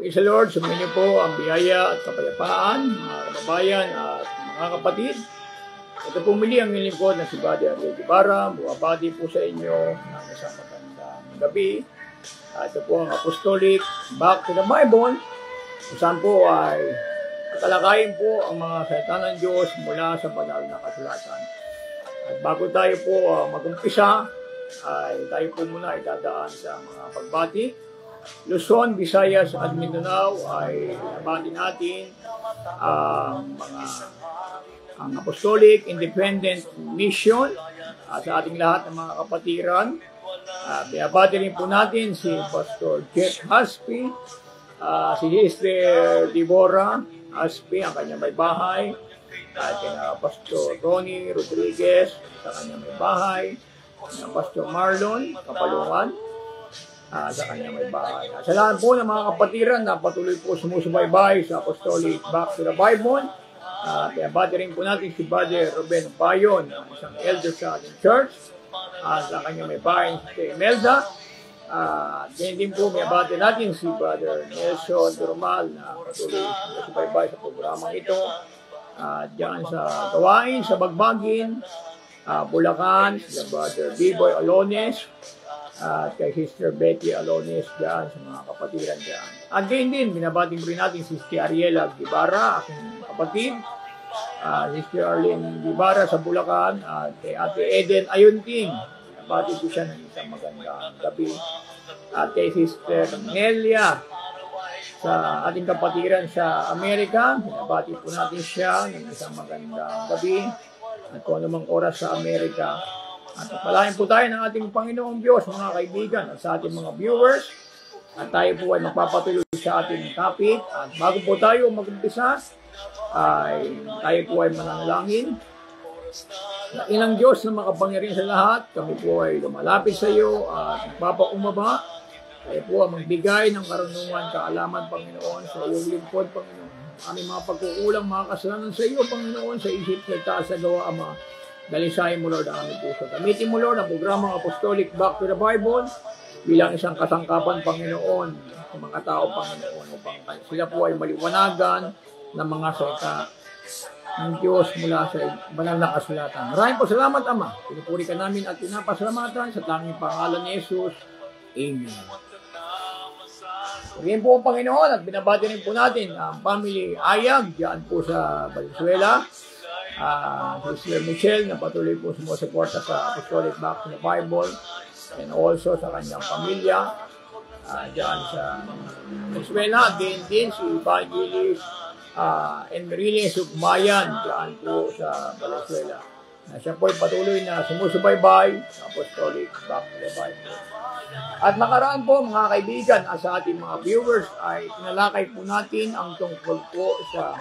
Praise the Lord, sumayin niyo po ang biyaya at kapayapaan, mga kababayan at mga kapatid. Ito po muli ang lingkod na si Brother Ariel Guevara. Buwabati po sa inyo ng isang magandang gabi. Ito po ang Apostolic Back to the Bible, kung saan po ay tatalakayin po ang mga salita ng Diyos mula sa banal na kasulatan. At bago tayo po mag-umpisa, ay tayo po muna idadaan sa mga pagbati. Luzon, Visayas at Mindanao ay nabati natin ang Apostolic Independent Mission sa ating lahat ng mga kapatiran. Pinabati rin po natin si Pastor Jeff Haspi, si Sister Deborah Haspi, ang kanyang may bahay, at Pastor Ronnie Rodriguez sa kanyang may bahay, Pastor Marlon Kapalungan sa kanyang may bahay. Sa lahat po ng mga kapatiran na patuloy po sumusubaybay sa Apostolic Back to the Bible, pinabati rin po natin si Brother Ruben Payon, isang elder sa ating church, sa kanyang may bahay si Imelda. Ganyan din po pinabati natin si Brother Nelson Durmal na patuloy sumusubaybay sa programang ito. Diyan sa gawain, sa Bagbagin, Bulacan, si Brother B-Boy Alones, at kay Sister Betty Alones dyan sa mga kapatiran dyan. At gayon din, binabating rin natin si Sister Ariela Guevara, aking kapatid, Sister Arlene Guevara sa Bulacan, at kay Ate Eden Ayunting, binabating ko siya ng isang magandang gabi. At kay Sister Nelia sa ating kapatiran sa Amerika, binabating po natin siya ng isang magandang gabi. At kung anumang oras sa Amerika. At palahin po tayo ng ating Panginoong Diyos, mga kaibigan, at sa ating mga viewers. At tayo po ay magpapatuloy sa ating topic. At bago po tayo mag-umpisa, ay tayo po ay mananalangin. Na inang Diyos na makapangyarihan sa lahat, kami po ay lumalapit sa iyo at magpapakumbaba. Tayo po ay magbigay ng karunungan, kaalaman, Panginoon, sa iyong lingkod, Panginoon. Aming mga pagkukulang, mga kasalanan sa iyo, Panginoon, sa isip, sa taas, sa gawa, Ama. Dalisayin mo, Lord, ang aming puso. Gamitin mo, Lord, ang programang Apostolic Back to the Bible bilang isang kasangkapan, Panginoon, sa mga tao, Panginoon, upang sila po ay maliwanagan ng mga salita ng Diyos mula sa banal na kasulatan. Maraming po salamat, Ama. Pinupuri ka namin at pinapasalamatan sa tanging pangalan ni Jesus. Amen. Pagin po ang Panginoon at binabati rin po natin ang family Ayag dyan po sa Valenzuela. Sister Michelle na patuloy po sumusuporta sa Apostolic Back to the Bible and also sa kanyang pamilya dyan sa Venezuela. Din si Evangelist Enriles Ugmayan dyan po sa Venezuela. Siya po ay patuloy na sumusubaybay sa Apostolic Back to the Bible. At nakaraan po mga kaibigan sa ating mga viewers ay tinalakay po natin ang tungkol po sa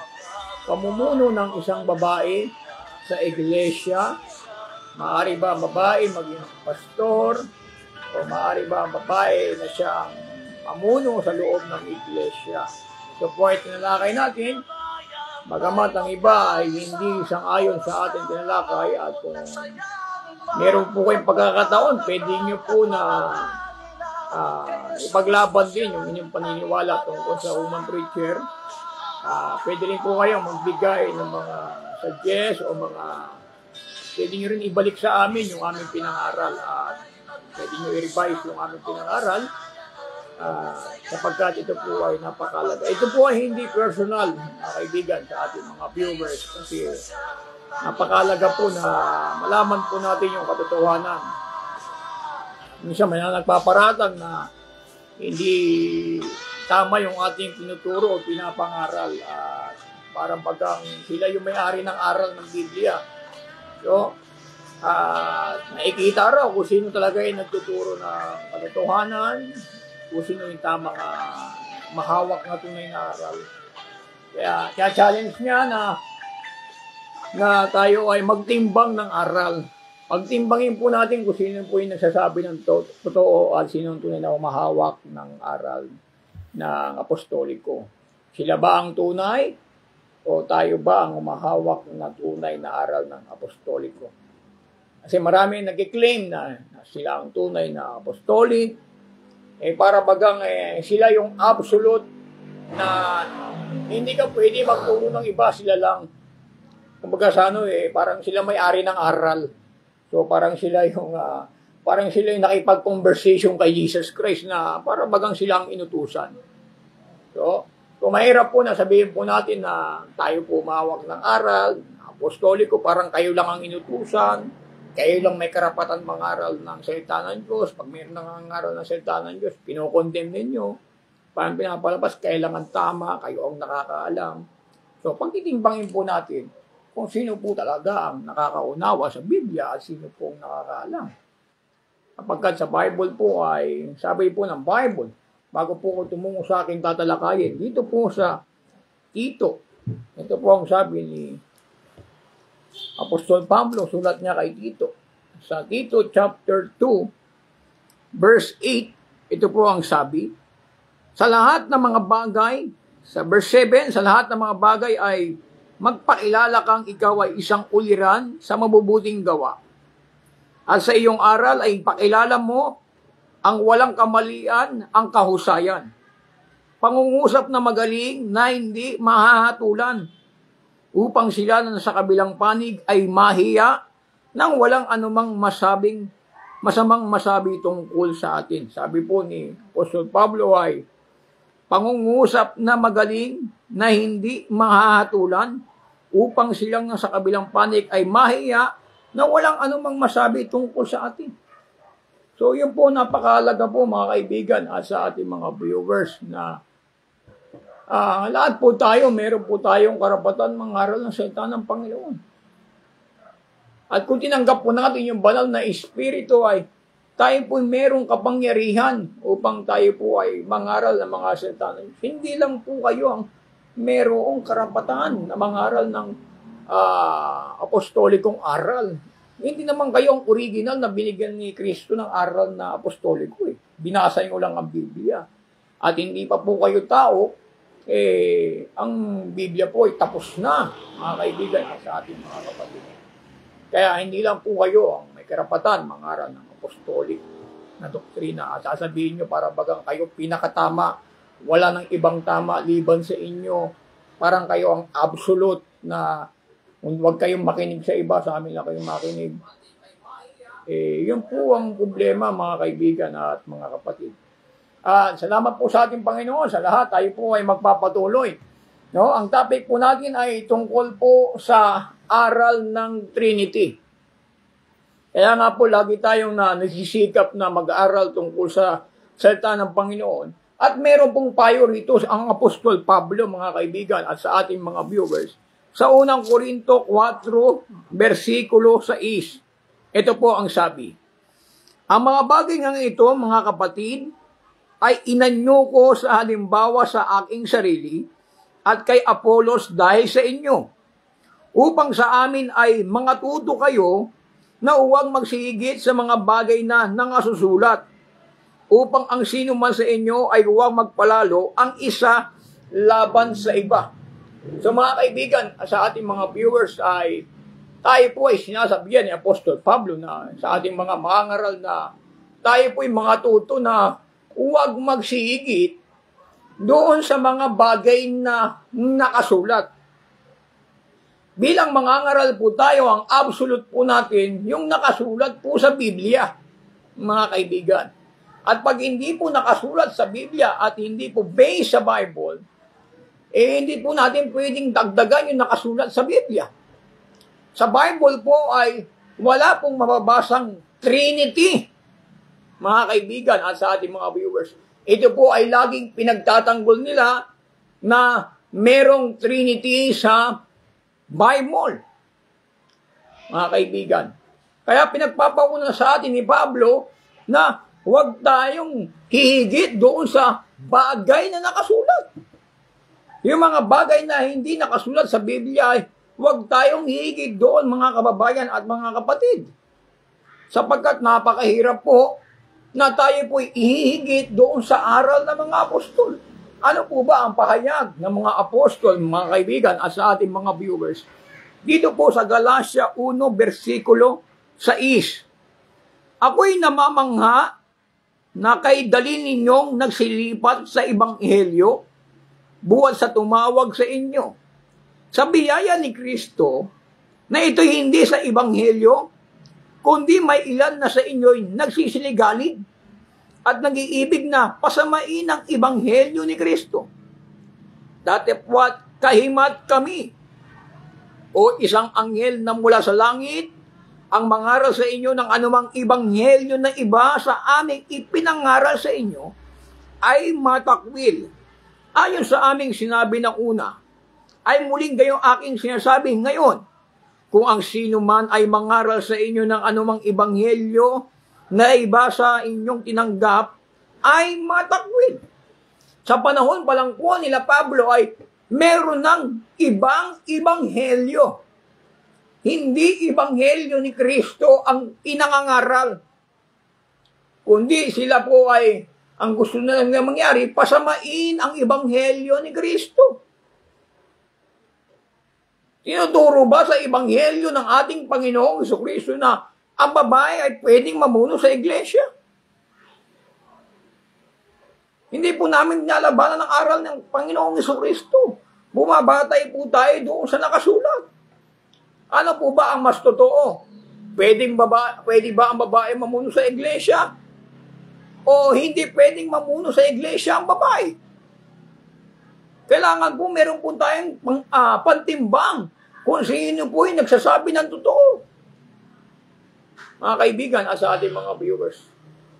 pamumuno ng isang babae sa iglesia. Maaari ba ang babae maging pastor o maaari ba ang babae na siya ang pamuno sa loob ng iglesia? Ito po ay tinalakay natin. Bagamat ang iba ay hindi sang-ayon sa ating tinalakay at kung meron po kayong pagkakataon, pwede nyo po na ipaglaban din yung inyong paniniwala tungkol sa woman preacher. Pwede rin po kayo magbigay ng mga suggest o pwede nyo rin ibalik sa amin yung aming pinangaral at pwede nyo i-revise yung aming pinangaral sapagkat ito po ay napakalaga. Ito po ay hindi personal, mga kaibigan, sa ating mga viewers kasi napakalaga po na malaman po natin yung katotohanan. Minsan may nagpaparatang na hindi tama yung ating tinuturo o pinapangaral at parang pagkang sila yung may-ari ng aral ng Biblia. So, nakikita raw kung sino talaga yung nagtuturo ng katotohanan, kung sino yung tamang mahawak na tunay na aral. Kaya challenge niya na tayo ay magtimbang ng aral. Pagtimbangin po natin kung sino po yung nagsasabi ng totoo at sino yung tunay na humahawak ng aral ng apostoliko. Sila ba ang tunay o tayo ba ang humahawak ng tunay na aral ng apostoliko? Kasi marami nag-claim na sila ang tunay na apostolic. Para bagang sila yung absolute na hindi ka pwede magturo ng iba, sila lang. Kumbaga sa parang sila may-ari ng aral. So parang sila yung nakipag-conversation kay Jesus Christ na para bagang sila ang inutusan. So mahirap po na sabihin po natin na tayo po mahawak ng aral, apostoliko, parang kayo lang ang inutusan, kayo lang may karapatan mangaral ng salita ng Diyos. Pag mayroon nangangaral ng salita ng Diyos, pinokondemn ninyo. Parang pinapalabas, kailangan tama, kayo ang nakakaalam. So, pagtitimbangin po natin kung sino po talaga ang nakakaunawa sa Biblia at sino po ang nakakaalam. Kapagkat sa Bible po ay, sabi po ng Bible, bago po ko tumungo sa aking tatalakayin, dito po sa Tito, ito po ang sabi ni Apostol Pablo, sulat niya kay Tito. Sa Tito chapter 2, verse 8, ito po ang sabi, sa lahat ng mga bagay, sa verse 7, sa lahat ng mga bagay ay magpakilala kang ikaw ay isang uliran sa mabubuting gawa. At sa iyong aral ay pakilala mo ang walang kamalian, ang kahusayan. Pangungusap na magaling na hindi mahahatulan, upang sila na sa kabilang panig ay mahiya nang walang anumang masamang masabi tungkol sa atin. Sabi po ni Apostol Pablo ay, pangungusap na magaling na hindi mahahatulan upang silang nasa kabilang panig ay mahiya na walang anumang masabi tungkol sa atin. So yun po napakahalaga po mga kaibigan at sa ating mga viewers na lahat po tayo, meron po tayong karapatan mangaral ng salita ng Panginoon. At kung tinanggap po natin yung banal na Espiritu ay tayo po merong kapangyarihan upang tayo po ay mangaral ng mga salita ng Diyos. Hindi lang po kayo ang merong karapatan na mangaral ng apostolikong aral. Hindi naman kayo ang original na binigyan ni Kristo ng aral na apostoliko. Binasa nyo lang ang Biblia. At hindi pa po kayo tao, ang Biblia po ay tapos na, mga kaibigan, sa ating mga kapatid. Kaya hindi lang po kayo ang may karapatan mangaral ng apostolik na doktrina. At sasabihin nyo para bagang kayo pinakatama, wala nang ibang tama liban sa inyo. Parang kayo ang absolute na huwag kayong makinig sa iba, sa amin lang kayong makinig. Yun po ang problema, mga kaibigan at mga kapatid. Salamat po sa ating Panginoon. Sa lahat, tayo po ay magpapatuloy. No? Ang topic po natin ay tungkol po sa aral ng Trinity. Kaya nga po, lagi tayong nagsisikap na mag-aaral tungkol sa salita ng Panginoon. At meron pong payo rito ang Apostol Pablo, mga kaibigan, at sa ating mga viewers. Sa unang Korinto 4, versikulo 6, ito po ang sabi. Ang mga bagay nga ito, mga kapatid, ay inanyo ko sa halimbawa sa aking sarili at kay Apolos dahil sa inyo, upang sa amin ay mangatuto kayo na huwag magsigit sa mga bagay na nangasusulat, upang ang sino man sa inyo ay huwag magpalalo ang isa laban sa iba. So mga kaibigan, sa ating mga viewers ay tayo po ay sinasabihan ni Apostol Pablo na sa ating mga mangaral na tayo po ay mangatuto na huwag magsigit doon sa mga bagay na nakasulat. Bilang mangangaral po tayo, ang absolute po natin, yung nakasulat po sa Biblia, mga kaibigan. At pag hindi po nakasulat sa Biblia at hindi po based sa Bible, hindi po natin pwedeng dagdagan yung nakasulat sa Biblia. Sa Bible po ay wala pong mababasang Trinity, mga kaibigan at sa ating mga viewers. Ito po ay laging pinagtatanggol nila na merong Trinity sa Bible, mga kaibigan. Kaya pinagpapauna sa atin ni Pablo na huwag tayong hihigit doon sa bagay na nakasulat. Yung mga bagay na hindi nakasulat sa Biblia ay huwag tayong hihigit doon, mga kababayan at mga kapatid. Sapagkat napakahirap po na tayo po'y ihihigit doon sa aral ng mga apostol. Ano po ba ang pahayag ng mga apostol, mga kaibigan, at sa ating mga viewers? Dito po sa Galatia 1, versikulo 6. Ako'y namamangha na kay dali ninyong nagsilipat sa Ebanghelyo buwan sa tumawag sa inyo. Sa biyaya ni Kristo, na ito hindi sa Ebanghelyo, kundi may ilan na sa inyo'y nagsisiligalig at nag-iibig na pasamain ang Ebanghelyo ni Kristo. Datapwat kahimat kami, o isang anghel na mula sa langit, ang mangaral sa inyo ng anumang Ebanghelyo na iba sa aming ipinangaral sa inyo, ay matakwil. Ayon sa aming sinabi ng una, ay muling gayong aking sinasabi ngayon, kung ang sino man ay mangaral sa inyo ng anumang Ebanghelyo na iba sa inyong tinanggap, ay matakwil. Sa panahon pa lang po nila Pablo ay meron ng ibang Ebanghelyo. Hindi Ebanghelyo ni Kristo ang inangangaral, kundi sila po ay ang gusto na lang mangyari, pasamain ang Ebanghelyo ni Kristo. Tinuturo ba sa Ebanghelyo ng ating Panginoong Jesucristo na ang babae ay pwedeng mamuno sa iglesia? Hindi po namin nalabanan ang aral ng Panginoong Jesucristo. Bumabatay po tayo doon sa nakasulat. Ano po ba ang mas totoo? Pwede ba ang babae mamuno sa iglesia? O hindi pwedeng mamuno sa iglesia ang babae? Kailangan po meron po tayong pantimbang kung sino po yung nagsasabi ng totoo. Mga kaibigan at sa ating mga viewers.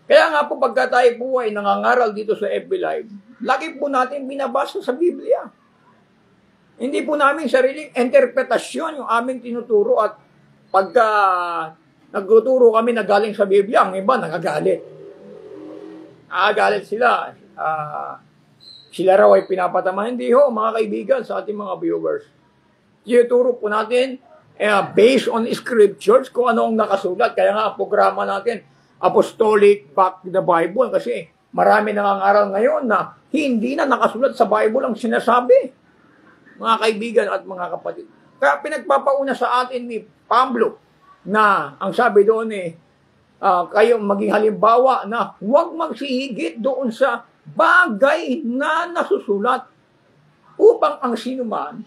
Kaya nga po pagka tayo po ay nangangaral dito sa FB Live, lagi po natin binabasa sa Biblia. Hindi po namin sariling interpretasyon yung aming tinuturo at pagka nagtuturo kami na galing sa Biblia, ang iba nagagalit. Nagagalit sila. Sila raw ay pinapatama. Hindi ho, mga kaibigan, sa ating mga viewers. Tinuturo po natin based on scriptures kung ano ang nakasulat. Kaya nga, programa natin, Apostolic Back the Bible. Kasi marami nangangaral ngayon na hindi na nakasulat sa Bible ang sinasabi. Mga kaibigan at mga kapatid. Kaya pinagpapauna sa atin ni Pablo na ang sabi doon kayo maging halimbawa na huwag magsihigit doon sa bagay na nasusulat upang ang sinuman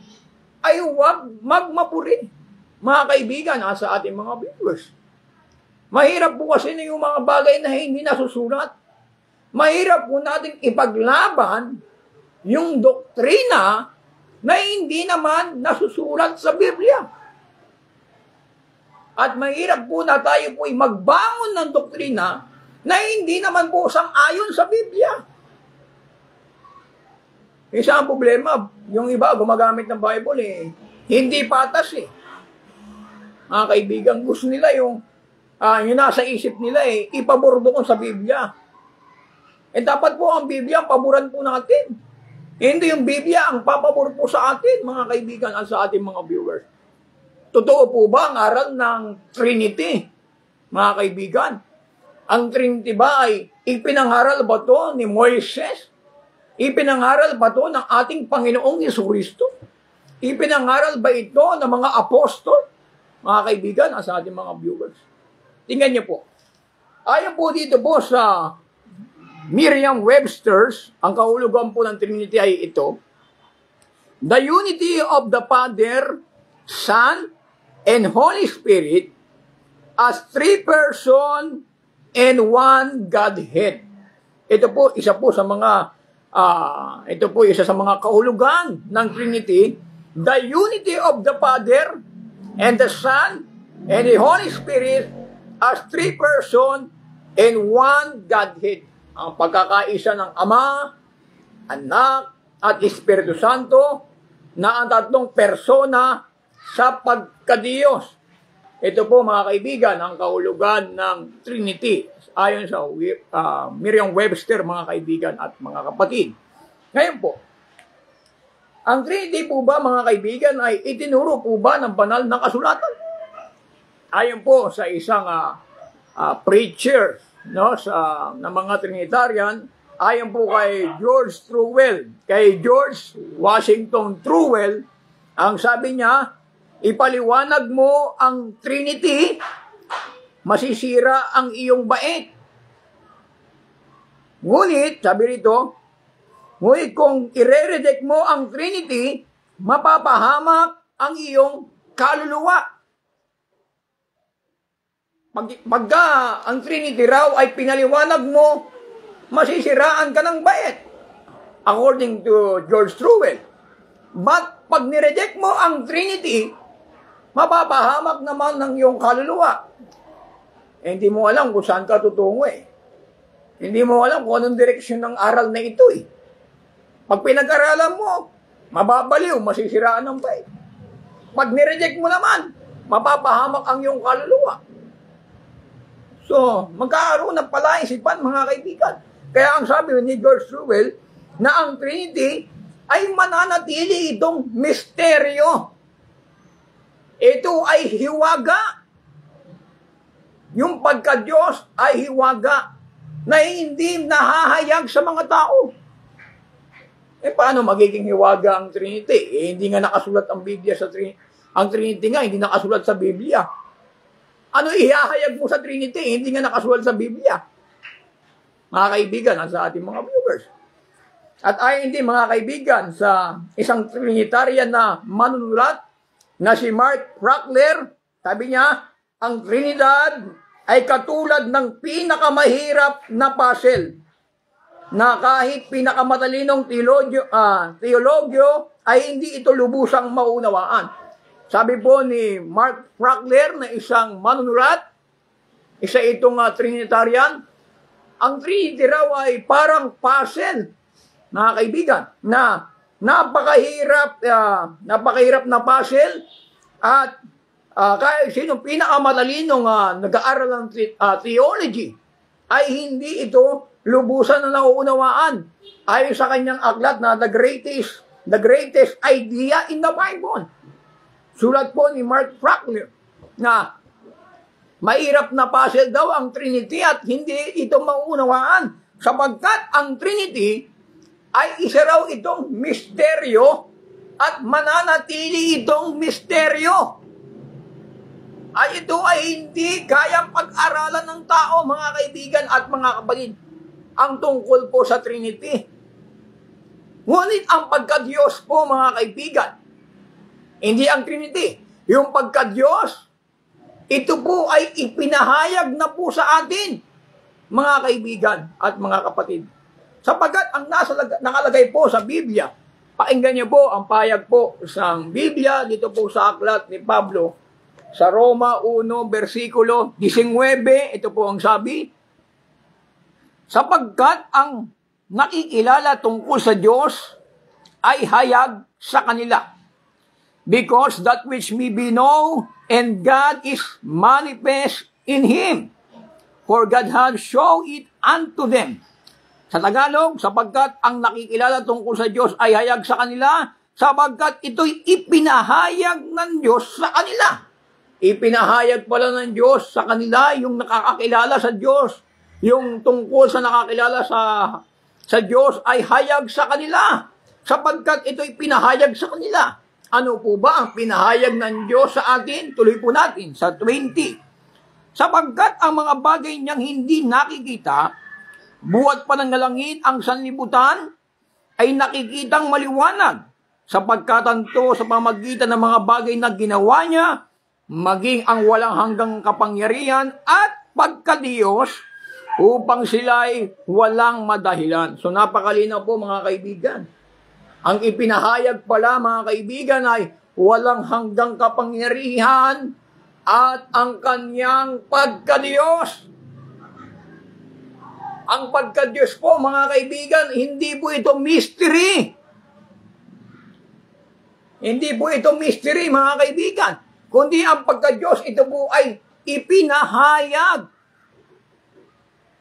ay huwag magmapuri. Mga kaibigan sa ating mga viewers. Mahirap po kasi na yung mga bagay na hindi nasusulat. Mahirap po natin ipaglaban yung doktrina na hindi naman nasusulat sa Biblia. At mahirap po na tayo po magbangon ng doktrina na hindi naman po sang-ayon sa Biblia. Isa ang problema, yung iba gumagamit ng Bible hindi patas Mga kaibigan, gusto nila yung nasa isip nila ipabordo ko sa Biblia. Dapat po ang Biblia, paboran po natin. Hindi yung Biblia ang papabor po sa atin, mga kaibigan, at sa ating mga viewers. Totoo po ba ang aral ng Trinity, mga kaibigan? Ang Trinity ba ay ipinangaral ba to ni Moises? Ipinangaral ba to ng ating Panginoong Jesucristo? Ipinangaral ba ito ng mga apostol? Mga kaibigan, sa ating mga viewers. Tingnan niyo po. Ayon po dito po sa Merriam-Webster's, ang kahulugan po ng Trinity ay ito: the unity of the Father, Son, and Holy Spirit as three person and one Godhead. Ito po isa sa mga kahulugan ng Trinity, the unity of the Father and the Son and the Holy Spirit as three person and one Godhead. Ang pagkakaisa ng Ama, Anak, at Espiritu Santo na ang tatlong persona sa pagkadiyos. Ito po mga kaibigan, ang kahulugan ng Trinity ayon sa Merriam-Webster, mga kaibigan at mga kapatid. Ngayon po, ang Trinity po ba mga kaibigan ay itinuro po ba ng banal na kasulatan? Ayon po sa isang preacher ng mga Trinitarian, ayon po kay George Washington Truwell, ang sabi niya, ipaliwanag mo ang Trinity, masisira ang iyong bait. Ngunit, sabi rito, Ngunit kung ire-reject mo ang Trinity, mapapahamak ang iyong kaluluwa. Pagka ang Trinity raw ay pinaliwanag mo, masisiraan ka ng bait. According to George Truwell. But pag nireject mo ang Trinity, mapapahamak naman ng iyong kaluluwa. Hindi mo alam kung saan ka tutungo eh. Hindi mo alam kung anong direksyon ng aral na ito eh. Pag pinag-aralan mo, mababaliw, masisiraan ng bait. Pag nireject mo naman, mapapahamak ang iyong kaluluwa. So, magkakaroon ng palaisipan, mga kaibigan. Kaya ang sabi ni George Truwell, na ang Trinity ay mananatili itong misteryo. Ito ay hiwaga. Yung pagka-Diyos ay hiwaga na hindi nahahayag sa mga tao. Paano magiging hiwaga ang Trinity? Hindi nga nakasulat ang Biblia sa Trinity. Ang Trinity nga, hindi nakasulat sa Biblia. Ano ihahayag mo sa Trinity? Hindi nga nakasulat sa Biblia. Mga kaibigan, sa ating mga viewers. At ay hindi mga kaibigan, sa isang Trinitarian na manunulat na si Mark Frackler, sabi niya, ang Trinidad ay katulad ng pinakamahirap na puzzle na kahit pinakamatalinong teologyo ay hindi ito lubusang maunawaan. Sabi po ni Mark Frackler na isang manunulat, isa itong Trinitarian, ang Trinity raw ay parang puzzle, mga kaibigan, na napakahirap na puzzle at kahit sino pinakamatalinong nag-aaral ng theology ay hindi ito lubusan na nauunawaan ayon sa kanyang aklat na the greatest idea in the Bible. Sulat po ni Mark Frackler na mahirap na puzzle daw ang Trinity at hindi ito mauunawaan sapagkat ang Trinity ay isa raw itong misteryo at mananatili itong misteryo. Ay ito ay hindi kayang pag-aralan ng tao, mga kaibigan at mga kapatid, ang tungkol po sa Trinity. Ngunit ang pagka-Diyos po, mga kaibigan, hindi ang Trinity. Yung pagka-Diyos, ito po ay ipinahayag na po sa atin, mga kaibigan at mga kapatid. Sapagkat ang nakalagay po sa Biblia, pakinggan niyo po ang payag po sa Biblia, dito po sa aklat ni Pablo, sa Roma 1, versikulo 19, ito po ang sabi, sapagkat ang nakikilala tungkol sa Diyos ay hayag sa kanila. Because that which may be known and God is manifest in Him. For God has shown it unto them. Sa Tagalog, sapagkat ang nakikilala tungkol sa Diyos ay hayag sa kanila, sapagkat ito'y ipinahayag ng Diyos sa kanila. Ipinahayag pala ng Diyos sa kanila yung nakakakilala sa Diyos. Yung tungkol sa nakakilala sa Diyos ay hayag sa kanila, sapagkat ito'y pinahayag sa kanila. Ano po ba ang pinahayag ng Diyos sa atin? Tuloy po natin sa 20. Sapagkat ang mga bagay niyang hindi nakikita, buhat pa ng langit ang sanlibutan, ay nakikitang maliwanag, sapagkat ito sa pamagitan ng mga bagay na ginawa niya, maging ang walang hanggang kapangyarihan at pagka-Diyos, upang sila'y walang madahilan. So napakalinaw po, mga kaibigan. Ang ipinahayag pala, mga kaibigan, ay walang hanggang kapangyarihan at ang kanyang pagka-Diyos. Ang pagka-Diyos po, mga kaibigan, hindi po ito mystery. Hindi po ito mystery, mga kaibigan. Kundi ang pagka-Diyos, ito po ay ipinahayag.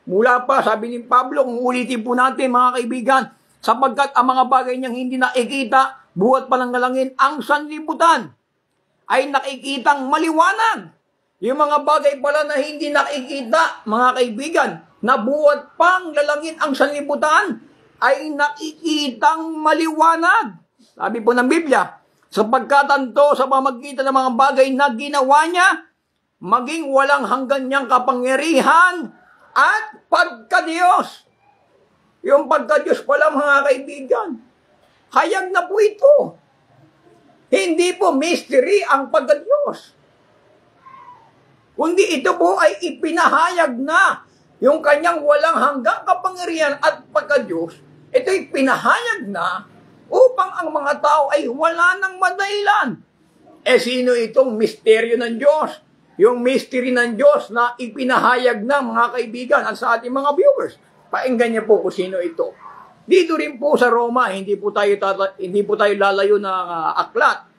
Mula pa, sabi ni Pablo, kung ulitin po natin, mga kaibigan, sapagkat ang mga bagay niyang hindi nakikita, buhat pa ng nalangin, ang sanlibutan ay nakikitang maliwanag. Yung mga bagay pala na hindi nakikita, mga kaibigan, na buhat pang lalangin ang sanlibutan, ay nakikitang maliwanag. Sabi po ng Biblia, sapagkat ito sa pamagitan ng mga bagay na ginawa niya, maging walang hanggan niyang kapangyarihan at pagka-Diyos. Yung pagka-Diyos pala, mga kaibigan. Hayag na po ito. Hindi po mystery ang pagka-Diyos. Kundi ito po ay ipinahayag na yung kanyang walang hanggang kapangyarihan at pagka-Diyos. Ito'y pinahayag na upang ang mga tao ay wala nang madahilan. Sino itong misteryo ng Diyos? Yung mystery ng Diyos na ipinahayag na, mga kaibigan, at sa ating mga viewers. Painggan niyo po kung sino ito. Dito rin po sa Roma, hindi po tayo lalayo ng aklat.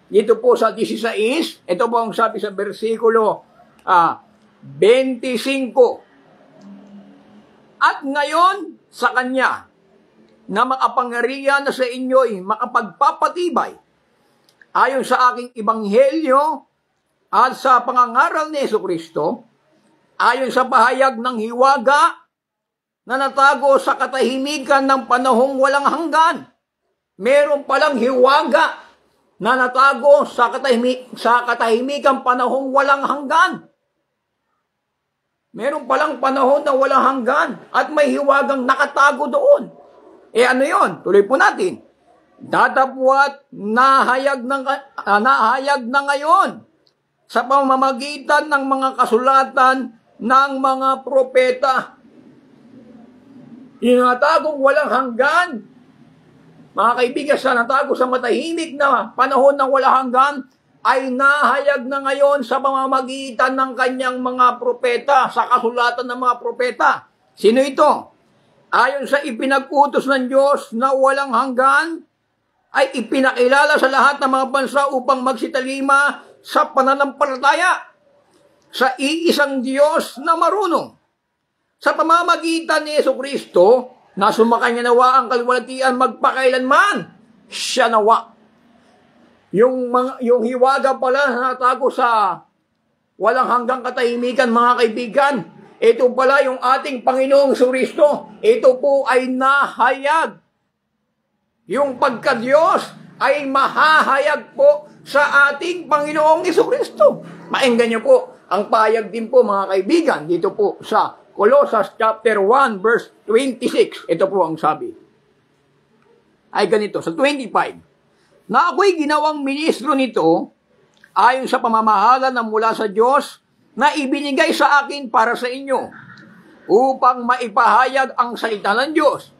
Dito po sa 16, ito po ang sabi sa versikulo 25. At ngayon sa Kanya, na makapangyarihan na sa inyo'y makapagpapatibay, ayon sa aking ebanghelyo at sa pangangaral ni Jesucristo, ayon sa pahayag ng hiwaga na natago sa katahimikan ng panahong walang hanggan. Meron palang hiwaga na natago sa katahimikan panahong walang hanggan. Meron palang panahon na walang hanggan at may hiwagang nakatago doon. Ano yon? Tuloy po natin. Datapwat nahayag na ngayon sa pamamagitan ng mga kasulatan ng mga propeta. Yung natagong walang hanggan, mga kaibigan, sa natago sa matahimik na panahon ng walang hanggan, ay nahayag na ngayon sa pamamagitan ng kanyang mga propeta, sa kasulatan ng mga propeta. Sino ito? Ayon sa ipinag-utos ng Diyos na walang hanggan, ay ipinakilala sa lahat ng mga bansa upang magsitalima sa pananampalataya sa iisang Diyos na marunong. Sa pamamagitan ni Jesucristo, na sumakanya nawa ang kaluwalhatian magpakailanman, siya nawa. Yung hiwaga pala na natago sa walang hanggang katahimikan, mga kaibigan, ito pala yung ating Panginoong Jesucristo. Ito po ay nahayag. Yung pagka-Diyos ay mahahayag po sa ating Panginoong Jesucristo. Mainggan niyo po ang pahayag din po, mga kaibigan, dito po sa Colossus chapter 1 verse 26. Ito po ang sabi. Ay ganito, sa 25. Na ako'y ginawang ministro nito ayon sa pamamahala na mula sa Diyos na ibinigay sa akin para sa inyo upang maipahayag ang salita ng Diyos.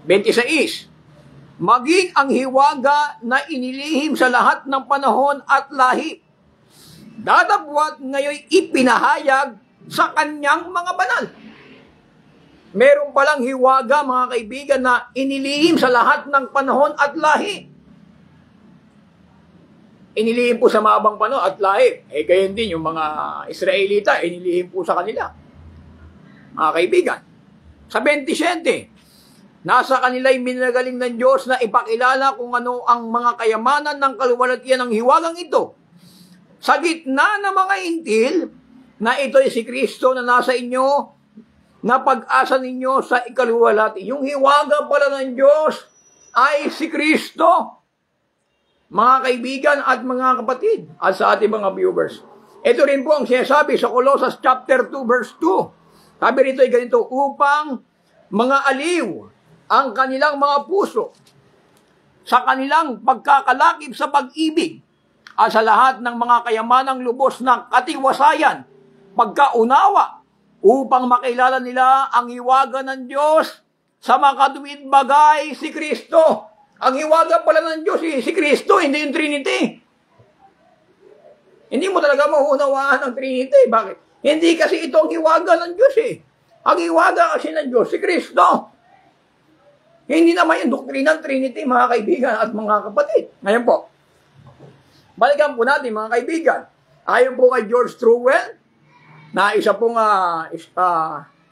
26. Maging ang hiwaga na inilihim sa lahat ng panahon at lahi. Datapwat ngayon ipinahayag sa kanyang mga banal. Meron palang hiwaga, mga kaibigan, na inilihim sa lahat ng panahon at lahi. Inilihim po sa maabang panahon at lahi. Gayon din yung mga Israelita, inilihim po sa kanila. Mga kaibigan, sa 27, nasa kanila'y minagaling ng Diyos na ipakilala kung ano ang mga kayamanan ng kaluwalhatian ng hiwagang ito. Sa gitna ng mga intil, na ito'y si Kristo na nasa inyo, na pag-asa ninyo sa ikaluwalhati. Yung hiwaga pala ng Diyos ay si Kristo. Mga kaibigan at mga kapatid, at sa ating mga viewers. Ito rin po ang sinasabi sa Colossus chapter 2 verse 2. Sabi rito ay ganito, upang mga aliw ang kanilang mga puso sa kanilang pagkakalakip sa pag-ibig at sa lahat ng mga kayamanang lubos ng katiwasayan, pagkaunawa, upang makilala nila ang hiwaga ng Diyos sa makatuwid bagay si Kristo. Ang hiwaga pala ng Diyos, si Kristo, hindi yung Trinity. Hindi mo talaga maunawaan ang Trinity. Bakit? Hindi kasi ito ang hiwaga ng Diyos eh. Ang hiwaga kasi ng Diyos, si Kristo. Hindi naman yung doktrina ng Trinity, mga kaibigan at mga kapatid. Ngayon po, balikan po natin, mga kaibigan. Ayon po kay George Truwell, na isa pong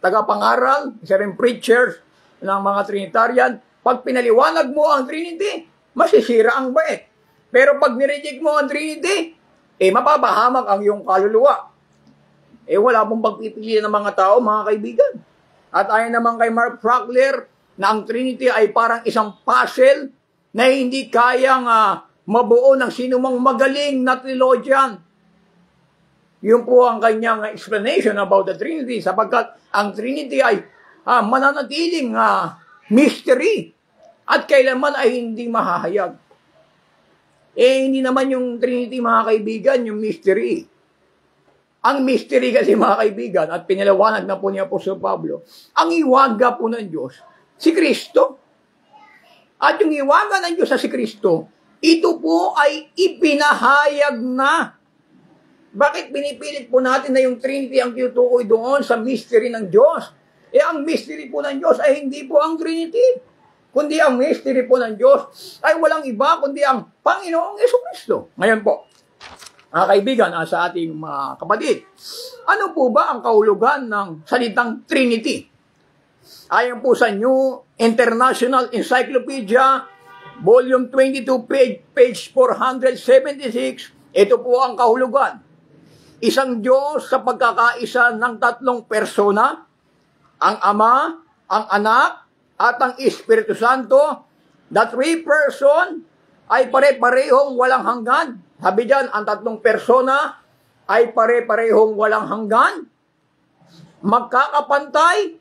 tagapangaral, isa rin preacher ng mga Trinitarian, pag pinaliwanag mo ang Trinity, masisira ang bait. Pero pag nireject mo ang Trinity, mapapahamak ang iyong kaluluwa. Wala pong pagpipilian ng mga tao, mga kaibigan. At ayon naman kay Mark Frankler, na ang Trinity ay parang isang puzzle na hindi kayang mabuo ng sinumang magaling na theologian. Yun po ang kanyang explanation about the Trinity, sapagkat ang Trinity ay mananatiling mystery at kailanman ay hindi mahahayag. Hindi naman yung Trinity, mga kaibigan, yung mystery. Ang mystery kasi, mga kaibigan, at pinalawanag na po ni Apostol Pablo, ang iwaga po ng Diyos, si Kristo. At yung iwaga ng Diyos sa si Kristo, ito po ay ipinahayag na. Bakit pinipilit po natin na yung Trinity ang tinutukoy doon sa mystery ng Diyos? Ang mystery po ng Diyos ay hindi po ang Trinity, kundi ang mystery po ng Diyos ay walang iba kundi ang Panginoong Jesucristo. Ngayon po, mga kaibigan, sa ating mga kapatid, ano po ba ang kahulugan ng salitang Trinity? Ayon po sa New International Encyclopedia, Volume 22, page 476, ito po ang kahulugan. Isang Diyos sa pagkakaisa ng tatlong persona, ang Ama, ang Anak, at ang Espiritu Santo, the three person ay pare-parehong walang hanggan. Sabi dyan, ang tatlong persona ay pare-parehong walang hanggan, magkakapantay,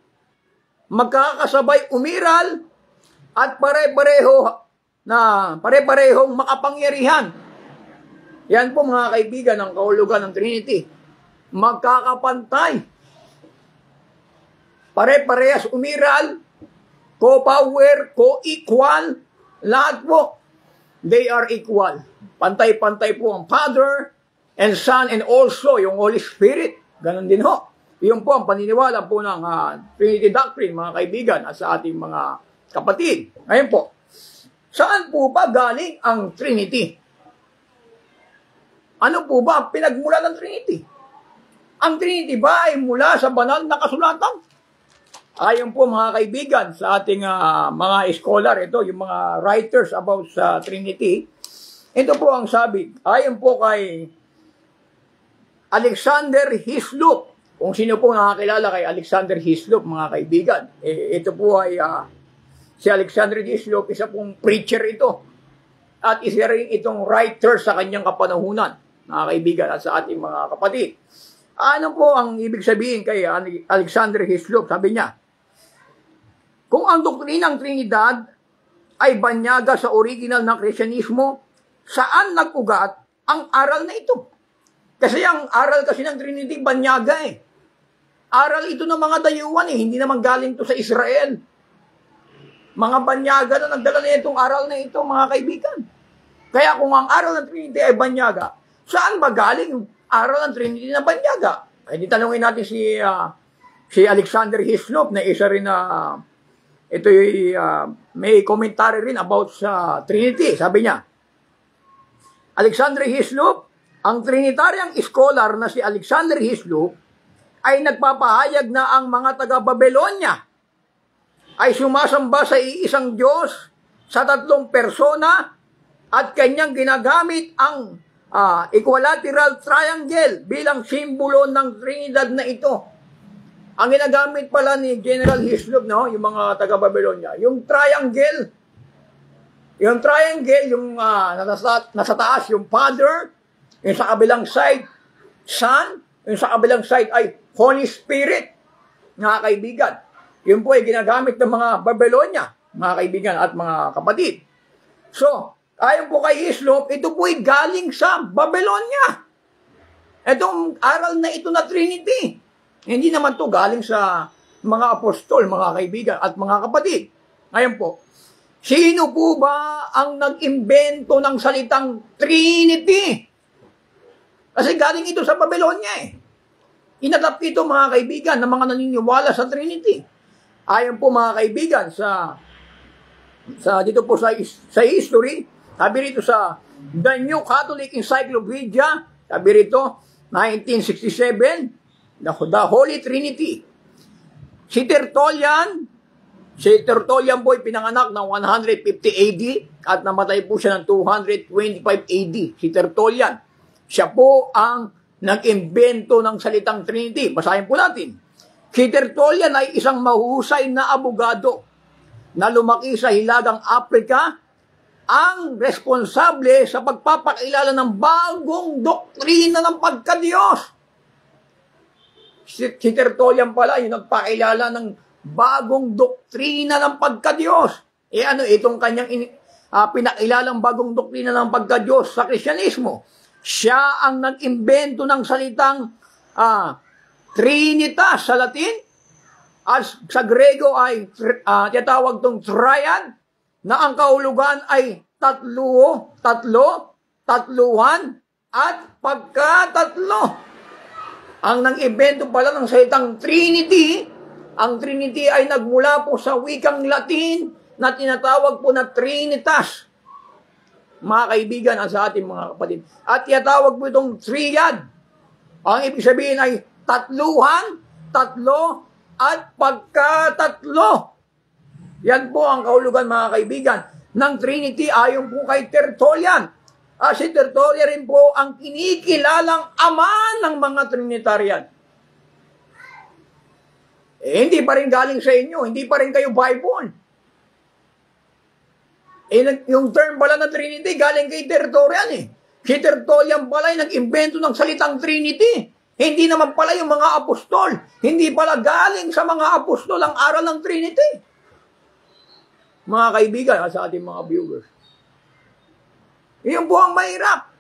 magkakasabay umiral, at pare-parehong makapangyarihan. Yan po, mga kaibigan, ang kahulugan ng Trinity. Magkakapantay, pare-parehas umiral, co-power, co-equal, lahat po, they are equal. Pantay-pantay po ang Father and Son and also yung Holy Spirit. Ganon din ho. Yun po ang paniniwala po ng Trinity Doctrine, mga kaibigan, at sa ating mga kapatid. Ngayon po, saan po ba galing ang Trinity? Ano po ba ang pinagmula ng Trinity? Ang Trinity ba ay mula sa banal na kasulatan? Ayon po, mga kaibigan, sa ating mga scholar, ito, yung mga writers about sa Trinity, ito po ang sabi, ayon po kay Alexander Hislop. Kung sino po nakakilala kay Alexander Hislop, mga kaibigan, ito po ay si Alexander Hislop, isa pong preacher ito. At isa rin itong writer sa kanyang kapanahunan, mga kaibigan, at sa ating mga kapatid. Ano po ang ibig sabihin kay Alexander Hislop? Sabi niya, kung ang doktrinang Trinidad ay banyaga sa original na Kristyanismo, saan nag-ugat ang aral na ito? Kasi ang aral kasi ng Trinity, banyaga Aral ito ng mga dayuhan hindi naman galing to sa Israel. Mga banyaga na nagdala na itong aral na ito, mga kaibigan. Kaya kung ang aral ng Trinity ay banyaga, saan ba galing yung aral ng Trinity na banyaga? Di tanungin natin si Alexander Hislop na isa rin na ito may commentary rin about sa Trinity. Sabi niya, Alexander Hislop, ang Trinitarian scholar na si Alexander Hislop ay nagpapahayag na ang mga taga-Babylonia ay sumasamba sa iisang Diyos sa tatlong persona at kanyang ginagamit ang equilateral triangle bilang simbolo ng Trinidad na ito. Ang ginagamit pala ni General Hislop, yung mga taga-Babylonia, yung triangle. Yung triangle, yung nasa taas, yung Father, yung sa kabilang side, Son, yung sa kabilang side ay Holy Spirit, mga kaibigan. Yun po ay ginagamit ng mga Babylonia, mga kaibigan at mga kapatid. So, ayon po kay Hislop, ito po ay galing sa Babylonia. Itong aral na ito na Trinity. Hindi naman to galing sa mga apostol, mga kaibigan at mga kapatid. Ngayon po, sino po ba ang nag-imbento ng salitang Trinity? Kasi galing ito sa Babylonia Inadap ito, mga kaibigan, ng mga naniniwala sa Trinity. Ayon po, mga kaibigan, dito po sa history, sabi rito sa The New Catholic Encyclopedia, sabi rito, 1967, the Holy Trinity. Si Tertullian po ay pinanganak ng 150 AD at namatay po siya ng 225 AD. Si Tertullian, siya po ang nag-imbento ng salitang Trinity. Basahin po natin. Si Tertullian ay isang mahusay na abogado na lumaki sa Hilagang Afrika, ang responsable sa pagpapakilala ng bagong doktrina ng pagkadiyos. Si Tertullian pala, yung nagpakilala ng bagong doktrina ng pagka-Diyos. Ano itong kanyang pinakilalang bagong doktrina ng pagka-Diyos sa Kristyanismo? Siya ang nag-imbento ng salitang Trinitas sa Latin, at sa Grego ay tinatawag tong triad, na ang kahulugan ay tatluhan, at pagkatatlo. Ang nang-imbento pala ng salitang Trinity, ang Trinity ay nagmula po sa wikang Latin na tinatawag po na Trinitas, mga kaibigan, sa ating mga kapatid. At tinatawag po itong triad. Ang ibig sabihin ay tatluhan, tatlo, at pagkatatlo. Yan po ang kahulugan, mga kaibigan, ng Trinity ayon po kay Tertullian. Si Tertullian rin po ang kinikilalang ama ng mga Trinitarian. Hindi pa rin galing sa inyo, hindi pa rin kayo Bible. Yung term pala na Trinity, galing kay Tertullian . Si Tertullian pala ay nag-imbento ng salitang Trinity. Hindi naman pala yung mga apostol. Hindi pala galing sa mga apostol ang aral ng Trinity. Mga kaibigan, sa ating mga viewers. Iyon po ang mahirap.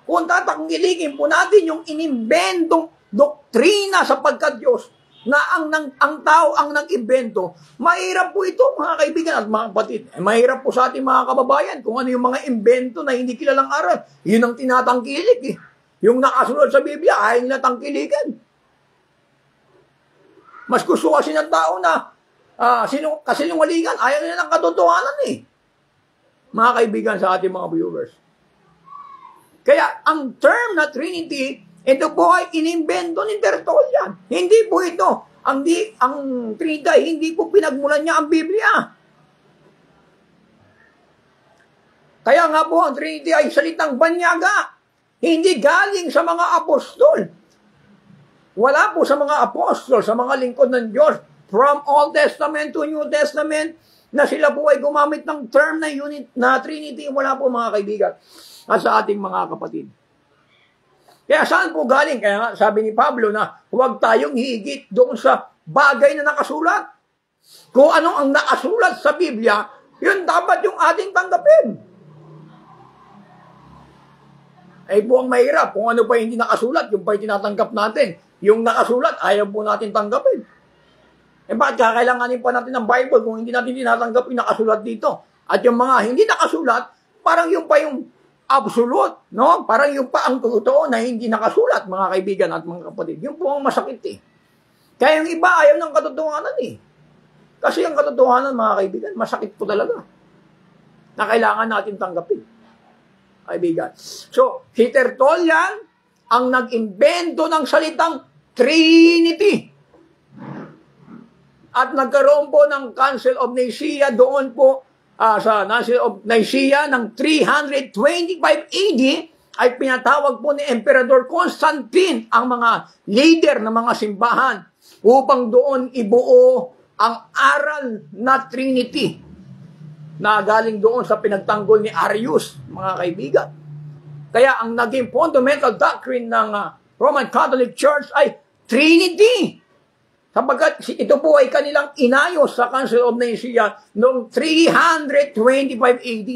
Kung tatanggilikin po natin yung inimbentong doktrina sa pagka-Diyos, na ang tao ang nag-imbento, mahirap po ito, mga kaibigan at mga kapatid. Mahirap po sa ating mga kababayan kung ano yung mga imbento na hindi kilalang aral. Yun ang tinatangkilik . Yung nakasunod sa Biblia, ayaw nila tangkilikan. Mas gusto kasi ng tao na kasinungalingan, ayaw nila ng katotohanan . Mga kaibigan, sa ating mga viewers. Kaya ang term na Trinity, ito po ay inimbento ni Tertullian. Hindi po ito. Ang Trinity, hindi po pinagmulan niya ang Biblia. Kaya nga po, ang Trinity ay salitang banyaga. Hindi galing sa mga apostol. Wala po sa mga apostol, sa mga lingkod ng Diyos, from Old Testament to New Testament, na sila po ay gumamit ng term na Trinity. Wala po, mga kaibigan, at sa ating mga kapatid. Kaya saan po galing? Kaya nga, sabi ni Pablo na huwag tayong higit doon sa bagay na nakasulat. Kung ano ang nakasulat sa Biblia, yun dapat yung ating tanggapin. Ay po ang mahirap. Kung ano pa hindi nakasulat, yung pa yung tinatanggap natin. Yung nakasulat, ayaw po natin tanggapin. Bakit kakailanganin pa natin ng Bible kung hindi natin tinatanggap yung nakasulat dito? At yung mga hindi nakasulat, parang yung pa yung absolute, no? Parang yung pa ang totoo na hindi nakasulat, mga kaibigan at mga kapatid. Yung po ang masakit . Kaya yung iba ayaw ng katotohanan . Kasi ang katotohanan, mga kaibigan, masakit po talaga. Na kailangan natin tanggapin. Kaibigan. So, si Tertullian ang nag-imbento ng salitang Trinity. At nagkaroon po ng Council of Nicaea doon po sa Council of Nicaea ng 325 AD ay pinatawag po ni Emperador Constantine ang mga leader ng mga simbahan upang doon ibuo ang aral na Trinity na galing doon sa pinagtanggol ni Arius, mga kaibigan. Kaya ang naging fundamental doctrine ng Roman Catholic Church ay Trinity. Sapagkat ito po ay kanilang inayos sa Council of Nicaea noong 325 AD.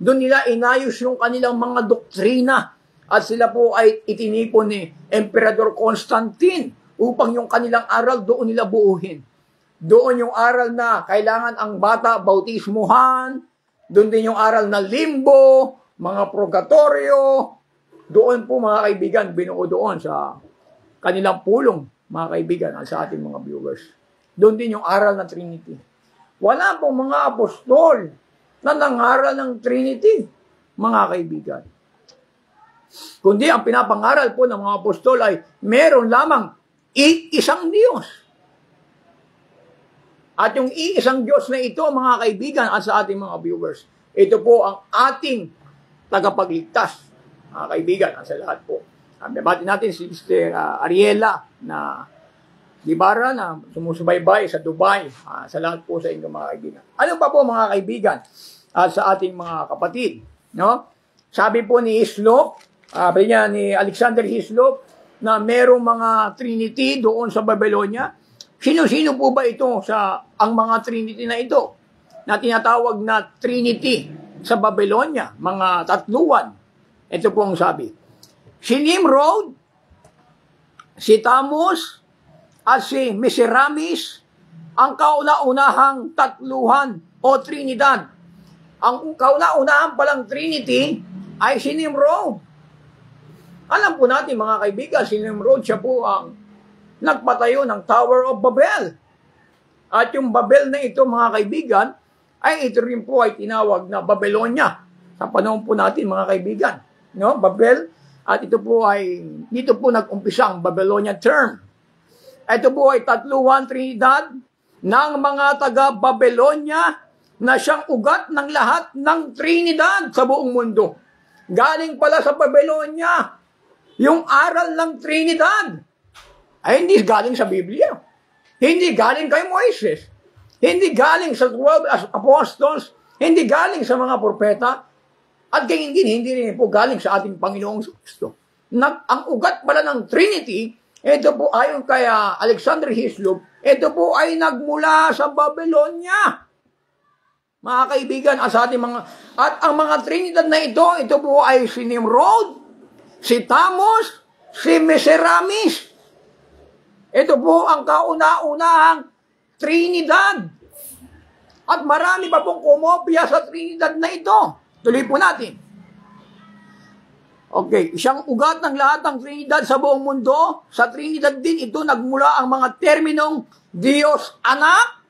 Doon nila inayos yung kanilang mga doktrina at sila po ay itinipon ni Emperador Constantine upang yung kanilang aral doon nila buuhin. Doon yung aral na kailangan ang bata bautismuhan, doon din yung aral na limbo, mga purgatorio, doon po, mga kaibigan, binuo doon sa kanilang pulong, mga kaibigan, at sa ating mga viewers. Doon din yung aral ng Trinity. Wala pong mga apostol na nangaral ng Trinity, mga kaibigan. Kundi ang pinapangaral po ng mga apostol ay meron lamang iisang Diyos. At yung iisang Diyos na ito, mga kaibigan, at sa ating mga viewers, ito po ang ating tagapagligtas, mga kaibigan, at sa lahat po. Bati natin si Sister Ariela na Libara na sumusubaybay sa Dubai. Sa lahat po sa inyo, mga kaibigan. Ano pa po, mga kaibigan, sa ating mga kapatid? No? Sabi po ni Hislop, ni Alexander Hislop, na merong mga Trinity doon sa Babylonia. Sino-sino po ba ito sa ang mga Trinity na ito na tinatawag na Trinity sa Babylonia, mga tatluan? Ito po ang sabi. Si Nimrod, si Tammuz, at si Meseramis, ang kauna-unahang tatluhan o Trinidad. Ang kauna-unahan palang Trinity ay si Nimrod. Alam po natin mga kaibigan, si Nimrod, siya po ang nagpatayo ng Tower of Babel. At yung Babel na ito mga kaibigan, ay ito rin po ay tinawag na Babylonia. Sa panahon po natin mga kaibigan. No? Babel, at ito po ay, dito po nag-umpisa ang Babylonia term. Ito po ay tatluhan Trinidad ng mga taga-Babylonia na siyang ugat ng lahat ng Trinidad sa buong mundo. Galing pala sa Babylonia, yung aral ng Trinidad. Ay hindi galing sa Biblia. Hindi galing kay Moises. Hindi galing sa 12 apostles. Hindi galing sa mga propeta. At gayon din, hindi rin po galing sa ating Panginoong Kristo. Ang ugat pala ng Trinity, ito po ayon kay Alexander Hislop, ito po ay nagmula sa Babylonia. Mga kaibigan, at ang mga Trinidad na ito po ay si Nimrod, si Tammuz, si Meseramis. Ito po ang kauna-unahang Trinidad. At marami pa pong kumopya sa Trinidad na ito. Tuloy po natin. Okay, siyang ugat ng lahat ng Trinidad sa buong mundo. Sa Trinidad din ito nagmula ang mga terminong Diyos Anak.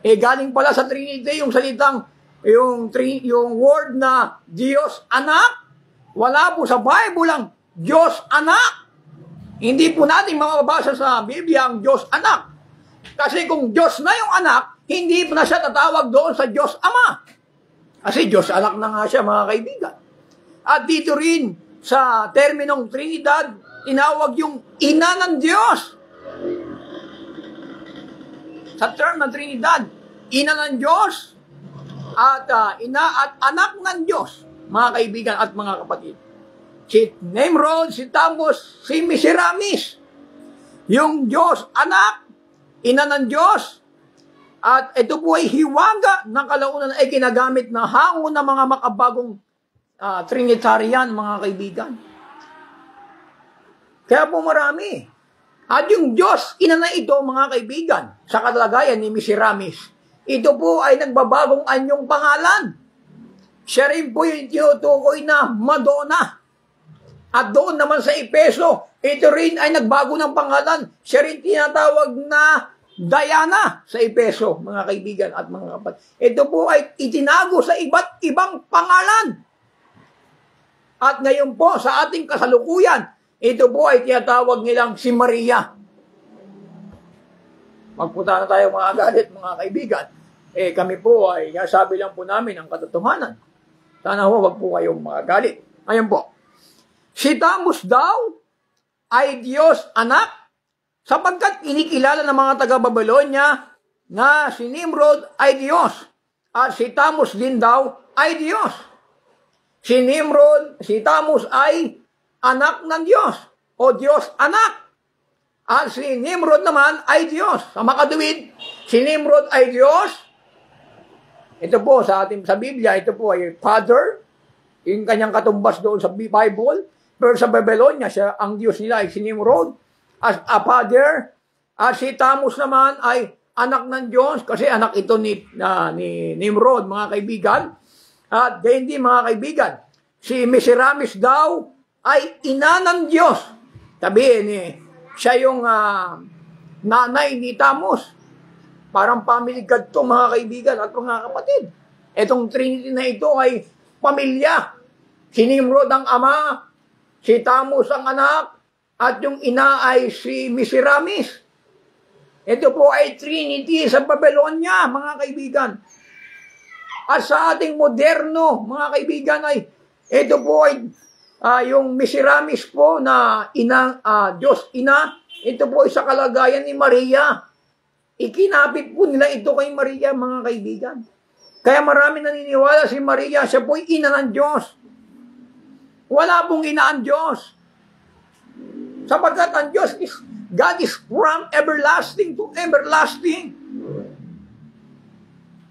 Galing pala sa Trinity yung salitang, yung word na Diyos Anak. Wala po sa Bible ang Diyos Anak. Hindi po natin mababasa sa Biblia ang Diyos Anak. Kasi kung Diyos na yung anak, hindi po na siya tatawag doon sa Diyos Ama. Kasi Diyos Anak na nga siya mga kaibigan. At dito rin sa terminong Trinidad, tinawag yung Ina ng Diyos. Sa term ng Trinidad, Ina ng Diyos at Ina at Anak ng Diyos, mga kaibigan at mga kapatid. Si Nimrod, si Tammuz, si Meseramis. Yung Diyos Anak, Ina ng Diyos, at ito po ay hiwaga ng kalaunan ay ginagamit na hango ng mga makabagong Trinitarian, mga kaibigan. Kaya po marami. At yung Diyos, Ina na ito, mga kaibigan, sa kalagayan ni Meseramis, ito po ay nagbabagong anyong pangalan. Siya rin po yung tinutukoy na Madonna. At doon naman sa Efeso, ito rin ay nagbago ng pangalan. Siya rin tinatawag na Diana sa Efeso, mga kaibigan at mga kapatid. Ito po ay itinago sa iba't ibang pangalan. At ngayon po, sa ating kasalukuyan, ito po ay tinatawag nilang si Maria. Magpunta na tayo mga galit, mga kaibigan. Kami po ay sabi lang po namin ang katotohanan. Sana ho, wag po kayong mga galit. Ayan po. Si Tammuz daw ay Diyos Anak sapagkat inikilala ng mga taga-Babylonia na si Nimrod ay Diyos at si Tammuz din daw ay Diyos. Si Nimrod, si Tammuz ay anak ng Diyos o Diyos Anak. At si Nimrod naman ay Diyos. Sa makatuwid, si Nimrod ay Diyos. Ito po sa Biblia, ito po ay Father, yung kanyang katumbas doon sa Bible. Pero sa Babylonia, siya, ang Diyos nila ay si Nimrod as a father. At si Tammuz naman ay anak ng Diyos kasi anak ito ni Nimrod, mga kaibigan. At gayon din mga kaibigan, si Meseramis daw ay ina ng Diyos. Sabihin siya yung nanay ni Tammuz. Parang family God to mga kaibigan at mga kapatid. Itong Trinity na ito ay pamilya. Si Nimrod ang ama, si Tammuz ang anak, at yung ina ay si Meseramis. Ito po ay Trinity sa Babylonia, mga kaibigan. At sa ating moderno, mga kaibigan, ay ito po ay yung Meseramis po na Diyos Ina. Ito po ay sa kalagayan ni Maria. Ikinapit po nila ito kay Maria, mga kaibigan. Kaya marami naniniwala si Maria, siya po ay ina ng Diyos. Wala pong ina ang Diyos. Sapagkat ang Diyos is God is from everlasting to everlasting.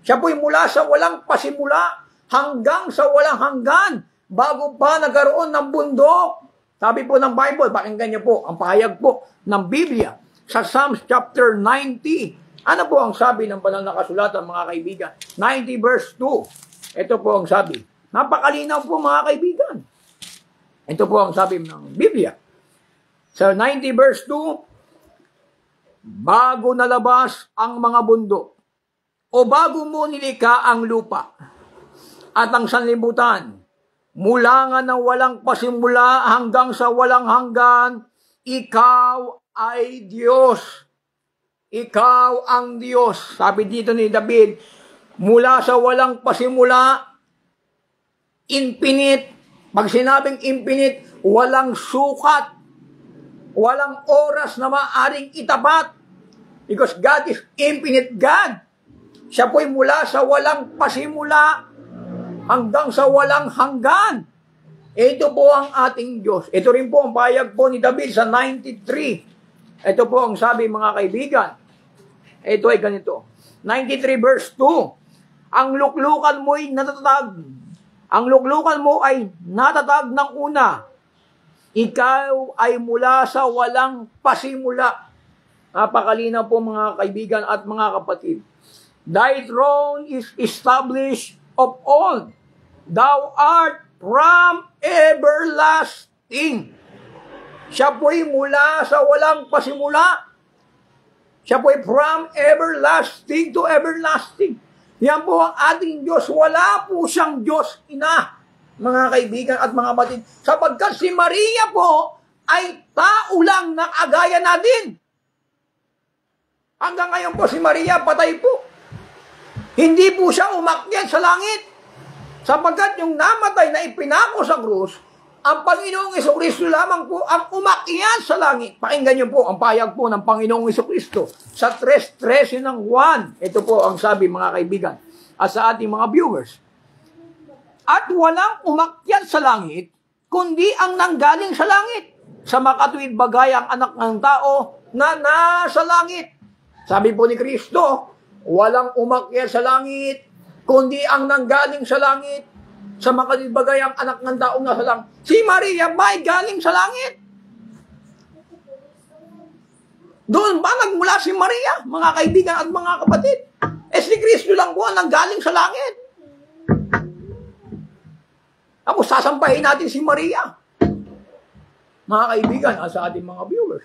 Siya po'y mula sa walang pasimula hanggang sa walang hanggan, bago pa nagkaroon ng bundok. Sabi po ng Bible, pakinggan niyo po, ang pahayag po ng Biblia sa Psalms chapter 90. Ano po ang sabi ng banal na kasulatan, mga kaibigan? 90 verse 2. Ito po ang sabi. Napakalinaw po, mga kaibigan. Ito po ang sabi ng Biblia. Sa 90 verse 2, bago nalabas ang mga bundok, o bago mo nilikha ang lupa at ang sanlibutan, mula nga ng walang pasimula hanggang sa walang hanggan, ikaw ay Diyos. Ikaw ang Diyos. Sabi dito ni David, mula sa walang pasimula, infinite. Pag sinabing infinite, walang sukat, walang oras na maaring itapat. Because God is infinite God. Siya po'y mula sa walang pasimula hanggang sa walang hanggan. Ito po ang ating Diyos. Ito rin po ang pahayag po ni David sa 93. Ito po ang sabi, mga kaibigan. Ito ay ganito. 93 verse 2. Ang luklukan mo'y natatag. Ang luklukan mo ay natatag ng una. Ikaw ay mula sa walang pasimula. Napakalinaw po, mga kaibigan at mga kapatid. Thy throne is established of old. Thou art from everlasting. Siya po'y mula sa walang pasimula. Siya po'y from everlasting to everlasting. Yan po ang ating Diyos. Wala po siyang Diyos ina, mga kaibigan at mga kapatid. Sapagkat si Maria po ay tao lang na agaya natin. Hanggang ngayon po si Maria patay po. Hindi po siya umakyat sa langit. Sapagkat yung namatay na ipinako sa krus, ang Panginoong Jesucristo lamang po ang umakyat sa langit. Pakinggan niyo po ang pahayag po ng Panginoong Jesucristo sa 3:13 ng 1. Ito po ang sabi, mga kaibigan, at sa ating mga viewers. At walang umakyat sa langit, kundi ang nanggaling sa langit, sa makatuwid bagay ang anak ng tao na nasa langit. Sabi po ni Kristo, walang umakyat sa langit, kundi ang nanggaling sa langit, sa makatuwid bagay ang anak ng tao na sa langit. Si Maria ba'y galing sa langit? Doon ba nagmula si Maria, mga kaibigan at mga kapatid? Si Kristo lang po ang nanggaling sa langit. Tapos sasampahin natin si Maria, mga kaibigan at sa ating mga viewers.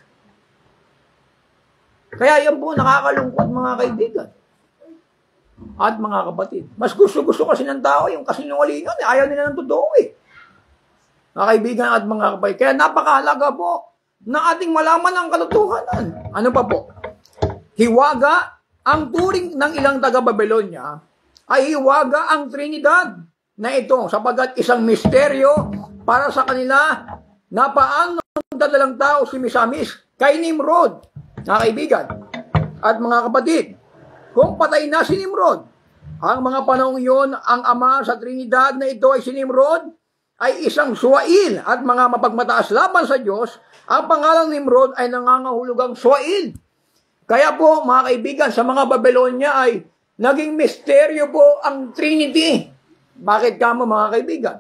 Kaya yan po nakakalungkot, mga kaibigan at mga kapatid. Mas gusto kasi ng tao yung kasinungalingan. Ayaw nila ng totoo eh. Mga kaibigan at mga kapatid. Kaya napakahalaga po na ating malaman ang katotohanan. Ano pa po? Hiwaga, ang turing ng ilang taga-Babylonia ay hiwaga ang Trinidad na ito, sapagkat isang misteryo para sa kanila na paano dadalang tao si Misamis kay Nimrod. Mga kaibigan at mga kapatid, kung patay na si Nimrod, ang mga panahong iyon, ang ama sa Trinidad na ito ay si Nimrod, ay isang suwail at mga mapagmataas laban sa Diyos. Ang pangalang Nimrod ay nangangahulugang suwail. Kaya po, mga kaibigan, sa mga Babylonia ay naging misteryo po ang Trinity. Bakit kamo, mga kaibigan?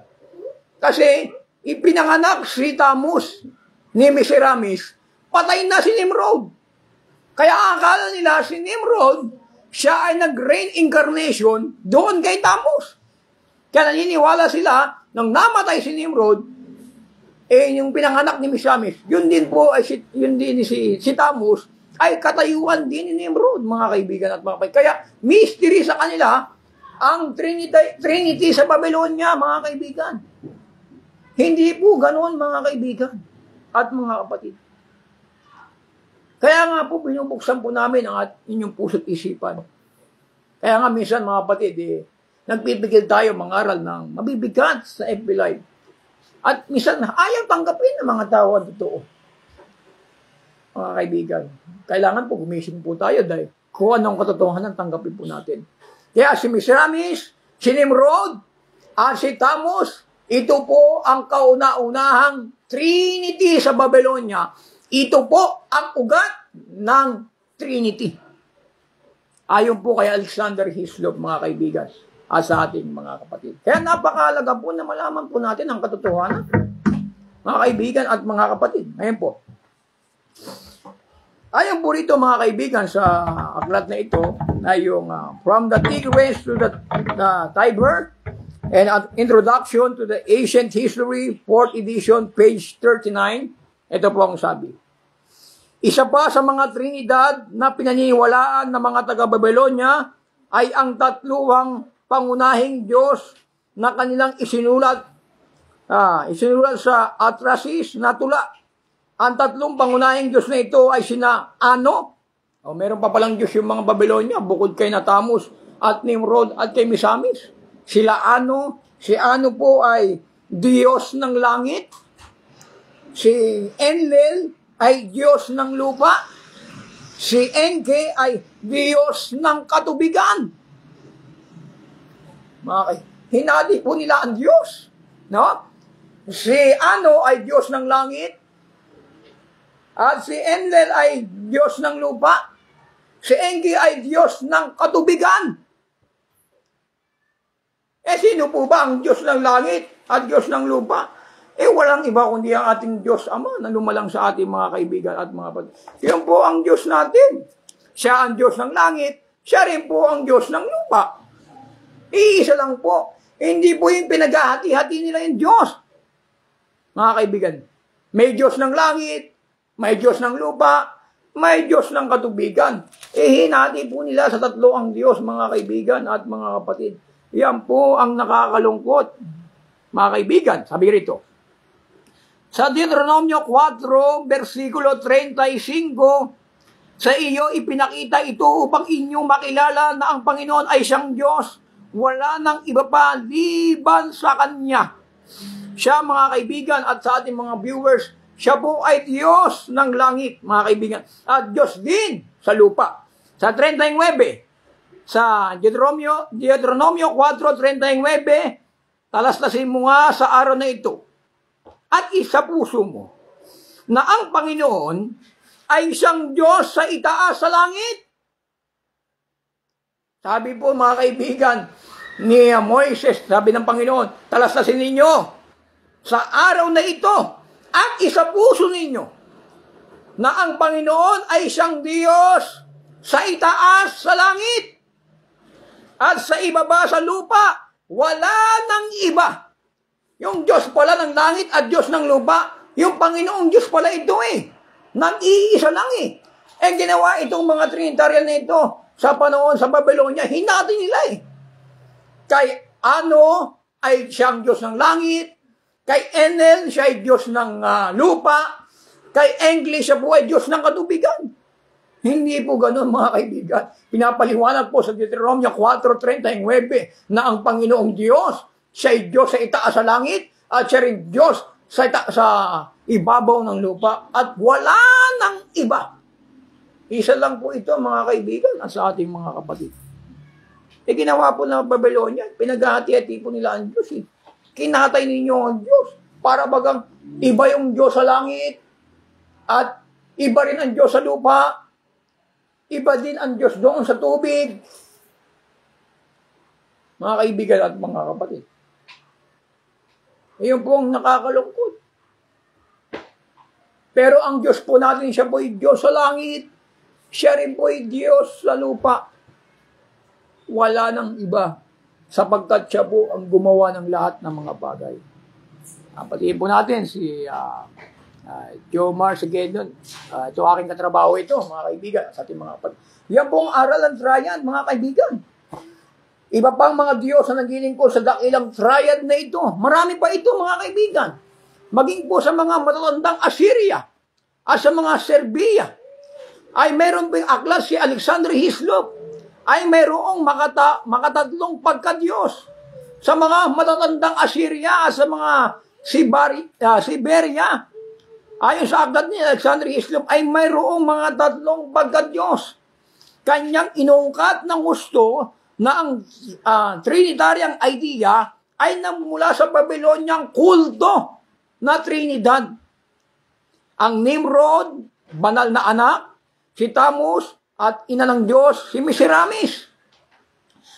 Kasi ipinanganak si Tammuz ni Miseramis, patay na si Nimrod. Kaya akala nila si Nimrod, siya ay nag-reign incarnation doon kay Tammuz. Kaya naniniwala sila, nang namatay si Nimrod, yung pinanganak ni Miseramis, yun din po, yun din si Tammuz, ay katayuan din ni Nimrod, mga kaibigan at mga kapatid. Kaya mystery sa kanila, ang Trinity sa Babylonia, mga kaibigan. Hindi po ganoon, mga kaibigan at mga kapatid. Kaya nga po, binubuksan po namin ang inyong puso't isipan. Kaya nga minsan, mga kapatid, nagpipigil tayo mangaral ng mabibigat sa FB Live. At minsan, ayaw tanggapin ng mga tao ang totoo. Mga kaibigan, kailangan po gumising po tayo dahil kung anong katotohanan tanggapin po natin. Kaya si Miseramis, si Nimrod, at si Tammuz, ito po ang kauna-unahang Trinity sa Babylonia. Ito po ang ugat ng Trinity. Ayon po kay Alexander Hislop, mga kaibigan, at sa ating mga kapatid. Kaya napakahalaga po na malaman po natin ang katotohanan, mga kaibigan at mga kapatid. Ngayon po. Ayon po rito, mga kaibigan, sa aklat na ito, ay yung From the Tigris to the Tiber, and an Introduction to the Ancient History, 4th edition, page 39. Ito po ang sabi. Isa pa sa mga Trinidad na pinaniniwalaan ng mga taga-Babylonia ay ang tatluwang pangunahing Diyos na kanilang isinulat sa Atrasis na tula. Ang tatlong pangunahing Diyos na ito ay sina Ano. Meron pa palang Diyos yung mga Babylonia bukod kay Natamus at Nimrod at kay Misamis. Sila Ano. Si Ano po ay Diyos ng langit. Si Enlil ay Diyos ng lupa. Si Enke ay Diyos ng katubigan. Hinati po nila ang Diyos. No? Si Ano ay Diyos ng langit. At si Enlil ay Diyos ng lupa. Si Enke ay Diyos ng katubigan. Sino po ba ang Diyos ng langit at Diyos ng lupa? Walang iba kundi ang ating Diyos Ama na lumalang sa ating mga kaibigan at mga kapatid. Yun po ang Diyos natin. Siya ang Diyos ng langit. Siya rin po ang Diyos ng lupa. Iisa lang po. Hindi po yung pinaghahati-hati nila yung Diyos. Mga kaibigan, may Diyos ng langit, may Diyos ng lupa, may Diyos ng katubigan. Hinati po nila sa tatlo ang Diyos, mga kaibigan at mga kapatid. Yan po ang nakakalungkot. Mga kaibigan, sabi rito, sa Deuteronomio 4, versikulo 35, sa iyo ipinakita ito upang inyong makilala na ang Panginoon ay siyang Diyos. Wala nang iba pa liban sa Kanya. Siya, mga kaibigan, at sa ating mga viewers, siya po ay Diyos ng langit, mga kaibigan, at Diyos din sa lupa. Sa 39, sa Deuteronomio 4:39, talaslasin mo nga sa araw na ito at isa puso mo na ang Panginoon ay siyang Diyos sa itaas sa langit. Sabi po, mga kaibigan, ni Moises, sabi ng Panginoon, talaslasin ninyo sa araw na ito at isa puso ninyo na ang Panginoon ay siyang Diyos sa itaas sa langit at sa ibaba sa lupa. Wala nang iba. Yung Diyos pala ng langit at Diyos ng lupa, yung Panginoong Diyos pala ito nang-iisa lang ginawa itong mga Trinitarian na ito sa panahon sa Babylonia, hinati nila Kay Ano ay siyang Diyos ng langit, kay Enel siya ay Diyos ng lupa, kay Enlil siya po ay Diyos ng katubigan. Hindi po ganun, mga kaibigan. Pinapaliwanag po sa Deuteronomio 4:39 na ang Panginoong Diyos, siya ay Diyos sa itaas sa langit at siya rin Diyos sa ibabaw ng lupa at wala nang iba. Isa lang po ito, mga kaibigan, at sa ating mga kapatid. Ginawa po ng Babylonia, pinaghahati-hati po nila ang Diyos. Kinatay ninyo ang Diyos. Para bagang iba yung Diyos sa langit at iba rin ang Diyos sa lupa. Iba din ang Diyos doon sa tubig. Mga kaibigan at mga kapatid. Iyon po ang nakakalungkot. Pero ang Diyos po natin, siya po ay Diyos sa langit. Siya rin po ay Diyos sa lupa. Wala nang iba sapagkat siya po ang gumawa ng lahat ng mga bagay. Pati po natin si Jomar Sagedon. Ito aking katrabaho ito, mga kaibigan, sa ating mga kapatid. Yan po ang aral ng triad, mga kaibigan. Iba pang mga Diyos na naglilingkod sa dakilang triad na ito. Marami pa ito, mga kaibigan. Maging po sa mga matatandang Assyria at sa mga Serbia ay meron pong aklat si Alexander Hislop ay mayroong makatatlong pagka-Diyos sa mga matatandang Assyria at sa mga Siberia. Ayon sa aklat ni Alexander Hislop ay mayroong mga tatlong pagka-Diyos. Kanyang inuungkat ng gusto na ang Trinitarian idea ay namumula sa Babyloniang kulto na Trinidad. ang Nimrod, banal na anak, si Tammuz, at ina ng Diyos, si Semiramis.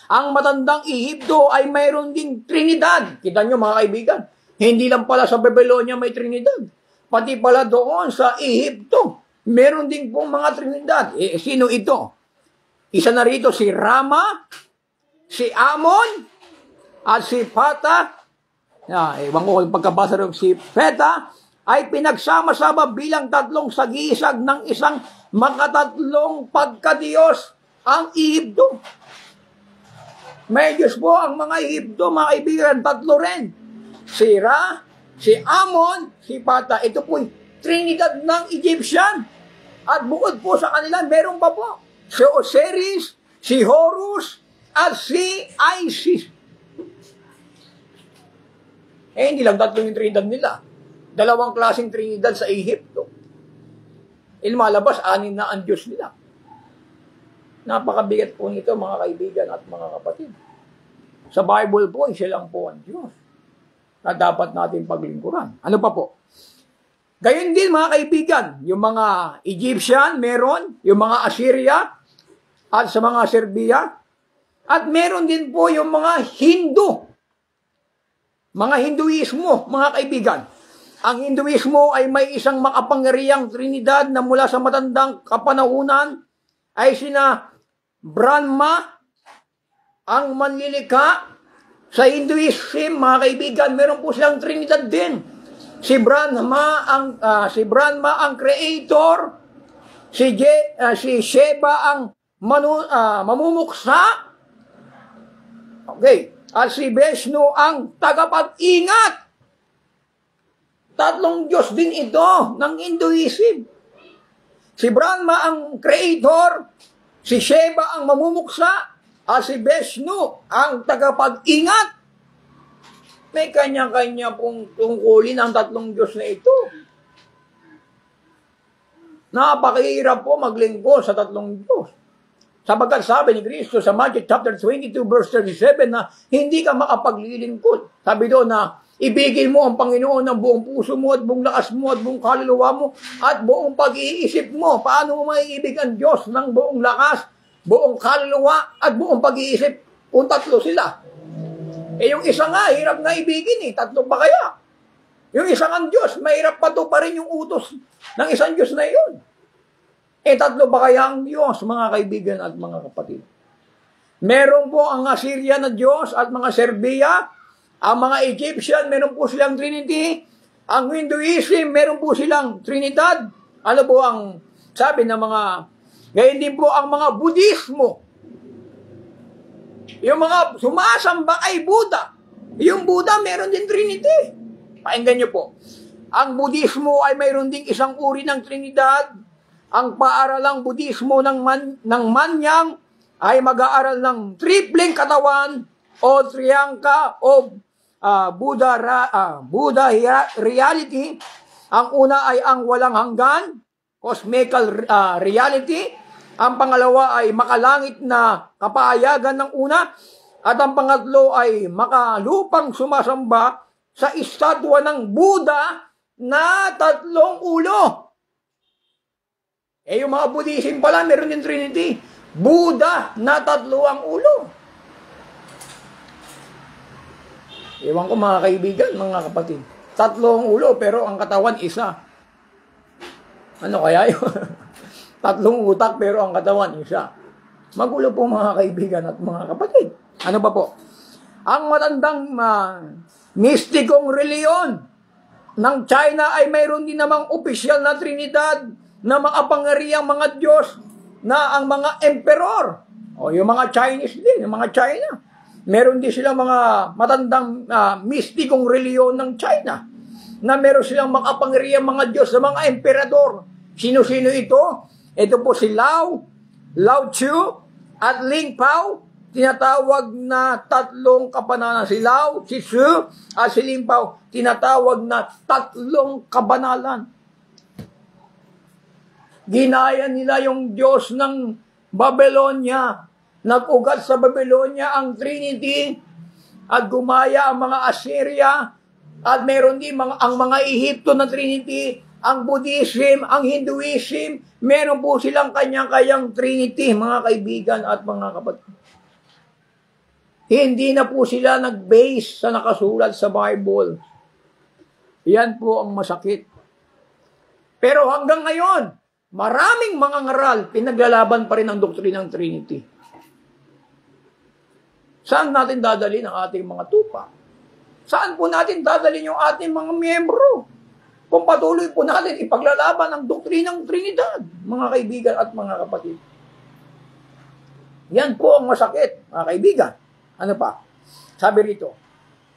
Ang matandang Ehipto ay mayroon ding Trinidad. Kita nyo mga kaibigan, hindi lang pala sa Babylonia may Trinidad. Pati pala doon sa Ehipto, meron din pong mga Trinidad. Sino ito? Isa na rito si Rama, si Amon, at si Pata. Ewan ko kung pagkabasa rin si Peta, ay pinagsama-sama bilang tatlong sagisag ng isang makatatlong pagkadiyos ang Ehipto. May Diyos po ang mga Ehipto, mga kaibigan, tatlo rin. Si Ra, si Amon, si Pata. Ito po Trinidad ng Egyptian. At bukod po sa kanila, meron pa po si Osiris, si Horus, at si Isis. Hindi lang tatlo yung Trinidad nila. Dalawang klaseng Trinidad sa Ehipto. Lumalabas, 6 na ang Diyos nila. Napakabigat po nito mga kaibigan at mga kapatid. Sa Bible po, siya lang po ang Diyos na dapat natin paglingkuran. Ano pa po? Gayon din mga kaibigan, yung mga Egyptian meron, yung mga Assyria at sa mga Serbia, at meron din po yung mga Hindu. Mga Hinduismo, mga kaibigan. Ang Hinduismo ay may isang makapangyarihang Trinidad na mula sa matandang kapanahunan ay sina Brahma, ang manlilikha. Sa Hinduism, mga kaibigan, meron po silang Trinidad din. Si Brahma ang creator, si Shiva ang mamumuksa. Okay. At si Vishnu ang tagapag-ingat. Tatlong Diyos din ito ng Hinduism. Si Brahma ang creator, si Shiva ang mamumuksa, at si Vishnu ang tagapag-ingat. May kanya-kanya pong tungkulin ang tatlong Diyos na ito. Napakahirap po maglingkod sa tatlong Diyos. Sapagkat sabi ni Kristo sa Matthew chapter 22 verse 37 na hindi ka makapaglilingkod. Sabi doon na ibigin mo ang Panginoon ng buong puso mo at buong lakas mo at buong kaluluwa mo at buong pag-iisip mo. Paano mo maiibig ang Diyos ng buong lakas, buong kaluluwa at buong pag-iisip kung tatlo sila? Yung isa nga, hirap nga ibigin tatlo pa kaya? Yung isang ang Diyos, mahirap pa to pa rin yung utos ng isang Diyos na iyon. Tatlo ba kaya ang Diyos, mga kaibigan at mga kapatid? Meron po ang Assyria na Diyos at mga Serbia. Ang mga Egyptian, meron po silang Trinity. Ang Hinduism, meron po silang Trinidad. Ano po ang sabi ng mga, gayon din po ang mga Budismo. Yung mga sumasamba ay Buddha. Yung Buddha, meron din Trinity. Pakinggan niyo po. Ang Budismo ay mayroon ding isang uri ng Trinidad. Ang paaralang Budismo ng Manyang ay mag-aaral ng tripling katawan o triyangka o Buddha reality. Ang una ay ang walang hanggan, cosmical reality. Ang pangalawa ay makalangit na kapahayagan ng una. At ang pangatlo ay makalupang sumasamba sa estatwa ng Buddha na 3 ulo. Yung mga Buddhism pala, meron din Trinity. Buddha na 3 ang ulo. Ewan ko mga kaibigan, mga kapatid. 3 ang ulo, pero ang katawan isa. Ano kaya yun? 3 utak, pero ang katawan isa. Magulo po mga kaibigan at mga kapatid. Ano pa po? Ang matandang mistikong reliyon ng China ay mayroon din namang opisyal na Trinidad na makapangyarihang mga Diyos na ang mga emperor. O yung mga Chinese din, yung mga China. Meron din silang mga matandang mistikong reliyon ng China na meron silang makapangyarihang mga Diyos na mga emperador. Sino-sino ito? Ito po si Lao Tzu at Ling Pao. Tinatawag na 3 kabanalan. Si Lao, si Tzu at si Ling Pao. Tinatawag na 3 kabanalan. Ginaya nila yung Diyos ng Babylonia. Nag-ugat sa Babylonia ang Trinity at gumaya ang mga Assyria at meron din ang mga Ehipto na Trinity ang Buddhism, ang Hinduism, meron po silang kanyang-kanyang Trinity, mga kaibigan at mga kapatid. Hindi na po sila nag-base sa nakasulat sa Bible. Yan po ang masakit. Pero hanggang ngayon, maraming mga ngaral, pinaglalaban pa rin ang doktrinang Trinity. Saan natin dadalhin ang ating mga tupa? Saan po natin dadalhin yung ating mga miyembro? Kung patuloy po natin ipaglalaban ang doktrinang Trinidad, mga kaibigan at mga kapatid. Yan po ang masakit, mga kaibigan. Ano pa? Sabi rito,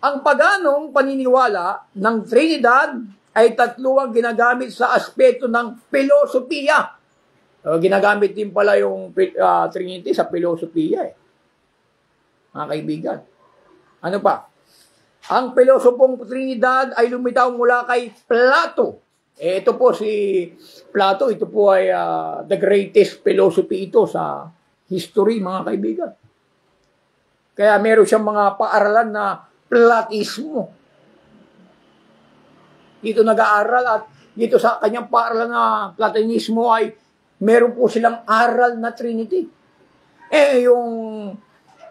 ang paganong paniniwala ng Trinidad ay tatlo ang ginagamit sa aspeto ng filosofiya. Ginagamit din pala yung Trinity sa filosofiya. Mga kaibigan. Ano pa? Ang pilosopong Trinidad ay lumitaw mula kay Plato. Ito po si Plato, ito po ay the greatest philosophy ito sa history, mga kaibigan. Kaya meron siyang mga paaralan na Platismo. Dito nag-aaral at dito sa kanyang paaralan na Platonismo ay meron po silang aral na Trinity. Yung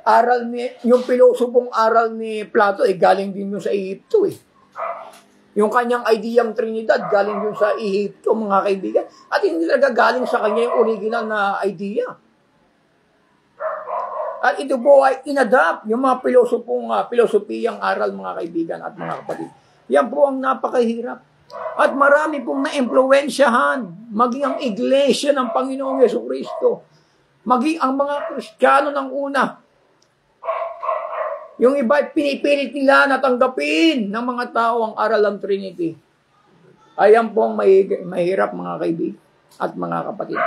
aral ni, yung pilosopong aral ni Plato, galing din yun sa Ehipto Yung kanyang ideyang Trinidad, galing yun sa Ehipto, mga kaibigan. At hindi talaga galing sa kanya yung original na idea. At ito po ay inadapt yung mga pilosopiyang aral, mga kaibigan at mga kapatid. Yan po ang napakahirap. At marami pong na-impluensyahan, maging ang iglesia ng Panginoong Jesucristo, maging ang mga Kristiyano ng una. Yung iba, pinipilit nila na tanggapin ng mga tao ang aral ng Trinity. Ayan po ang mahirap, mga kaibigan at mga kapatid.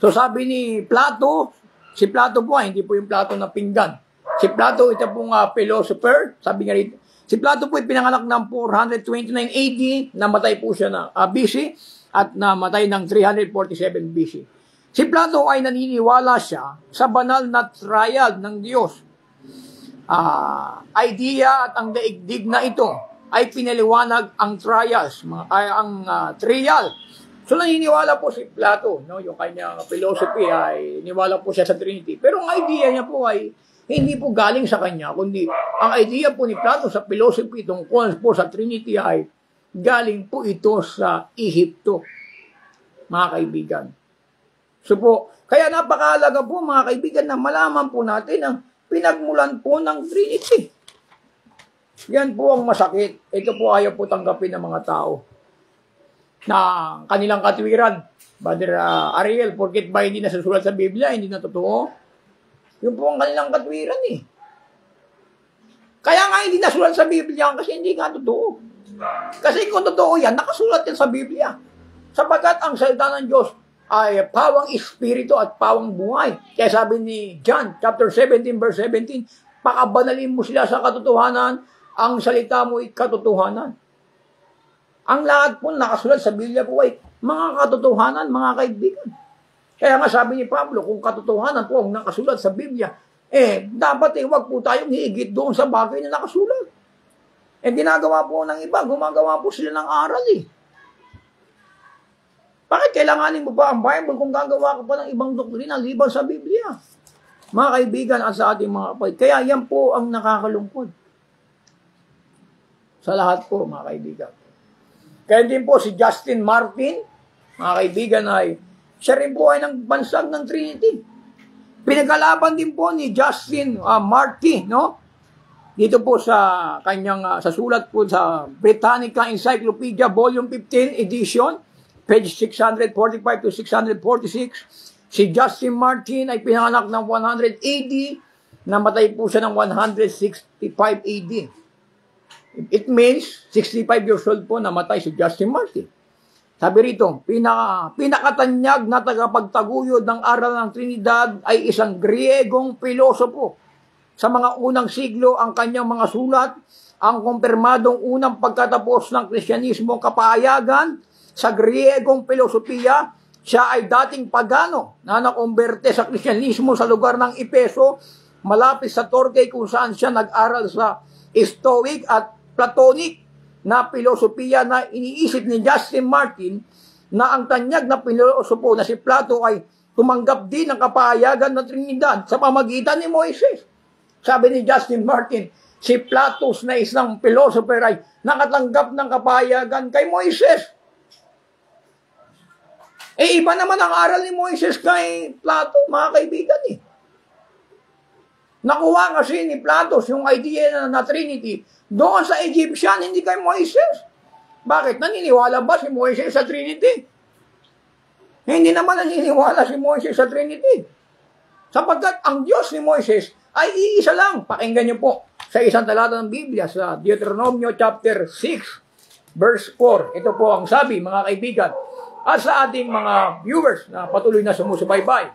So sabi ni Plato, si Plato po, hindi po yung Plato na pinggan. Si Plato, ito pong philosopher, sabi nga rito, si Plato po ay pinanganak ng 429 AD, namatay po siya na BC, at namatay ng 347 BC. Si Plato ay naniniwala siya sa banal na triad ng Diyos. Idea at ang daigdig na ito ay pinaliwanag ang trials, trial. So naniniwala po si Plato, no, yung kanyang philosophy ay niwala po siya sa Trinity. Pero ang idea niya po ay hindi po galing sa kanya, kundi ang idea po ni Plato sa philosophy tungkol po sa Trinity ay galing po ito sa Ehipto, mga kaibigan. So po, kaya napakahalaga po, mga kaibigan, na malaman po natin ang pinagmulan po ng Trinity. Yan po ang masakit. Ito po ayaw po tanggapin ng mga tao na kanilang katwiran. Brother Ariel, porket ba hindi nasusulat sa Biblia, hindi na totoo? Yun po ang kanilang katwiran Kaya nga hindi nasulat sa Biblia kasi hindi nga totoo. Kasi kung totoo yan, nakasulat yan sa Biblia. Sapagkat ang salita ng Diyos ay pawang espiritu at pawang buhay. Kaya sabi ni John, chapter 17, verse 17, pakabanalin mo sila sa katotohanan, ang salita mo ay katotohanan. Ang lahat po nakasulat sa Biblia po ay mga katotohanan, mga kaibigan. Kaya nga sabi ni Pablo, kung katotohanan po ang nakasulat sa Biblia, dapat wag po tayong higit doon sa bagay na nakasulat. Ginagawa po ng iba, gumagawa po sila ng aral Bakit kailanganin mo pa ang Bible kung gagawa ka pa ng ibang doktrina liban sa Biblia? Mga kaibigan at sa ating mga kapatid. Kaya yan po ang nakakalungkod. Sa lahat po, mga kaibigan. Kaya din po si Justin Martin, mga kaibigan, siya rin po ay nagbansag ng Trinity. Pinagkalaban din po ni Justin Martin, no? Dito po sa kanyang, sa sulat po sa Britannica Encyclopedia, Volume 15 Edition, page 645 to 646, si Justin Martin ay pinanganak ng 100 AD, namatay po siya ng 165 AD. It means, 65 years old po namatay si Justin Martin. Sabi rito, pinakatanyag na tagapagtaguyod ng aral ng Trinidad ay isang Griegong pilosopo. Sa mga unang siglo, ang kanyang mga sulat, ang kumpirmadong unang pagkatapos ng Kristyanismo kapahayagan, sa Griegong filosofiya, siya ay dating pagano na nakumberte sa Kristyanismo sa lugar ng Epeso, malapit sa Torquay kung saan siya nag-aral sa Stoic at Platonic. na filosofiya na iniisip ni Justin Martin na ang tanyag na filosopo na si Plato ay tumanggap din ng kapahayagan ng Trinidad sa pamagitan ni Moises. Sabi ni Justin Martin, si Plato na isang philosopher ay nakatanggap ng kapahayagan kay Moises. Iba naman ang aral ni Moises kay Plato, mga kaibigan eh. Nakuha kasi ni Plato yung idea na Trinity doon sa Egyptian, hindi kay Moises. Bakit? Naniniwala ba si Moises sa Trinity? Hindi naman naniniwala si Moises sa Trinity. Sapagkat ang Diyos ni Moises ay iisa lang. Pakinggan niyo po sa isang talata ng Biblia sa Deuteronomio chapter 6 verse 4. Ito po ang sabi, mga kaibigan, at sa ating mga viewers na patuloy na sumusubaybay.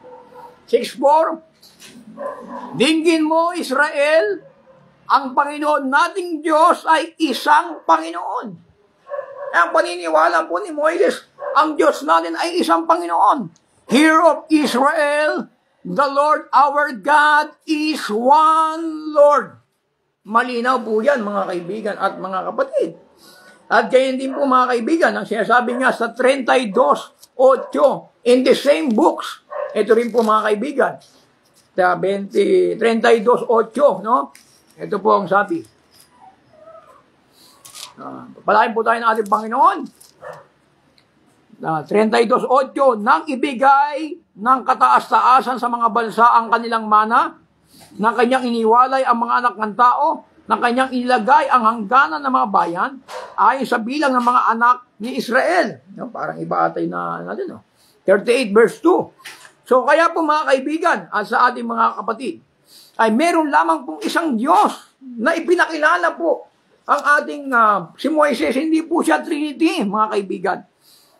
6:4, dinggin mo, Israel, ang Panginoon nating Diyos ay isang Panginoon. Ang paniniwala po ni Moises, ang Diyos natin ay isang Panginoon. Hear of Israel, the Lord our God is one Lord. Malinaw po yan, mga kaibigan at mga kapatid. At gayon din po, mga kaibigan, ang sinasabi niya sa 32:8 in the same books. Ito rin po, mga kaibigan, sa 32:8, no? Ito po ang sabi. Palain po tayo ng ating Panginoon. 32:8, nang ibigay ng kataas-taasan sa mga bansa ang kanilang mana, na kanyang iniwalay ang mga anak ng tao, na kanyang ilagay ang hangganan ng mga bayan, ayon sa bilang ng mga anak ni Israel. No, parang iba atay na natin, no? 38:2. So kaya po, mga kaibigan, at sa ating mga kapatid, ay meron lamang pong isang Diyos na ipinakilala po ang ating si Moises. Hindi po siya Trinity, mga kaibigan.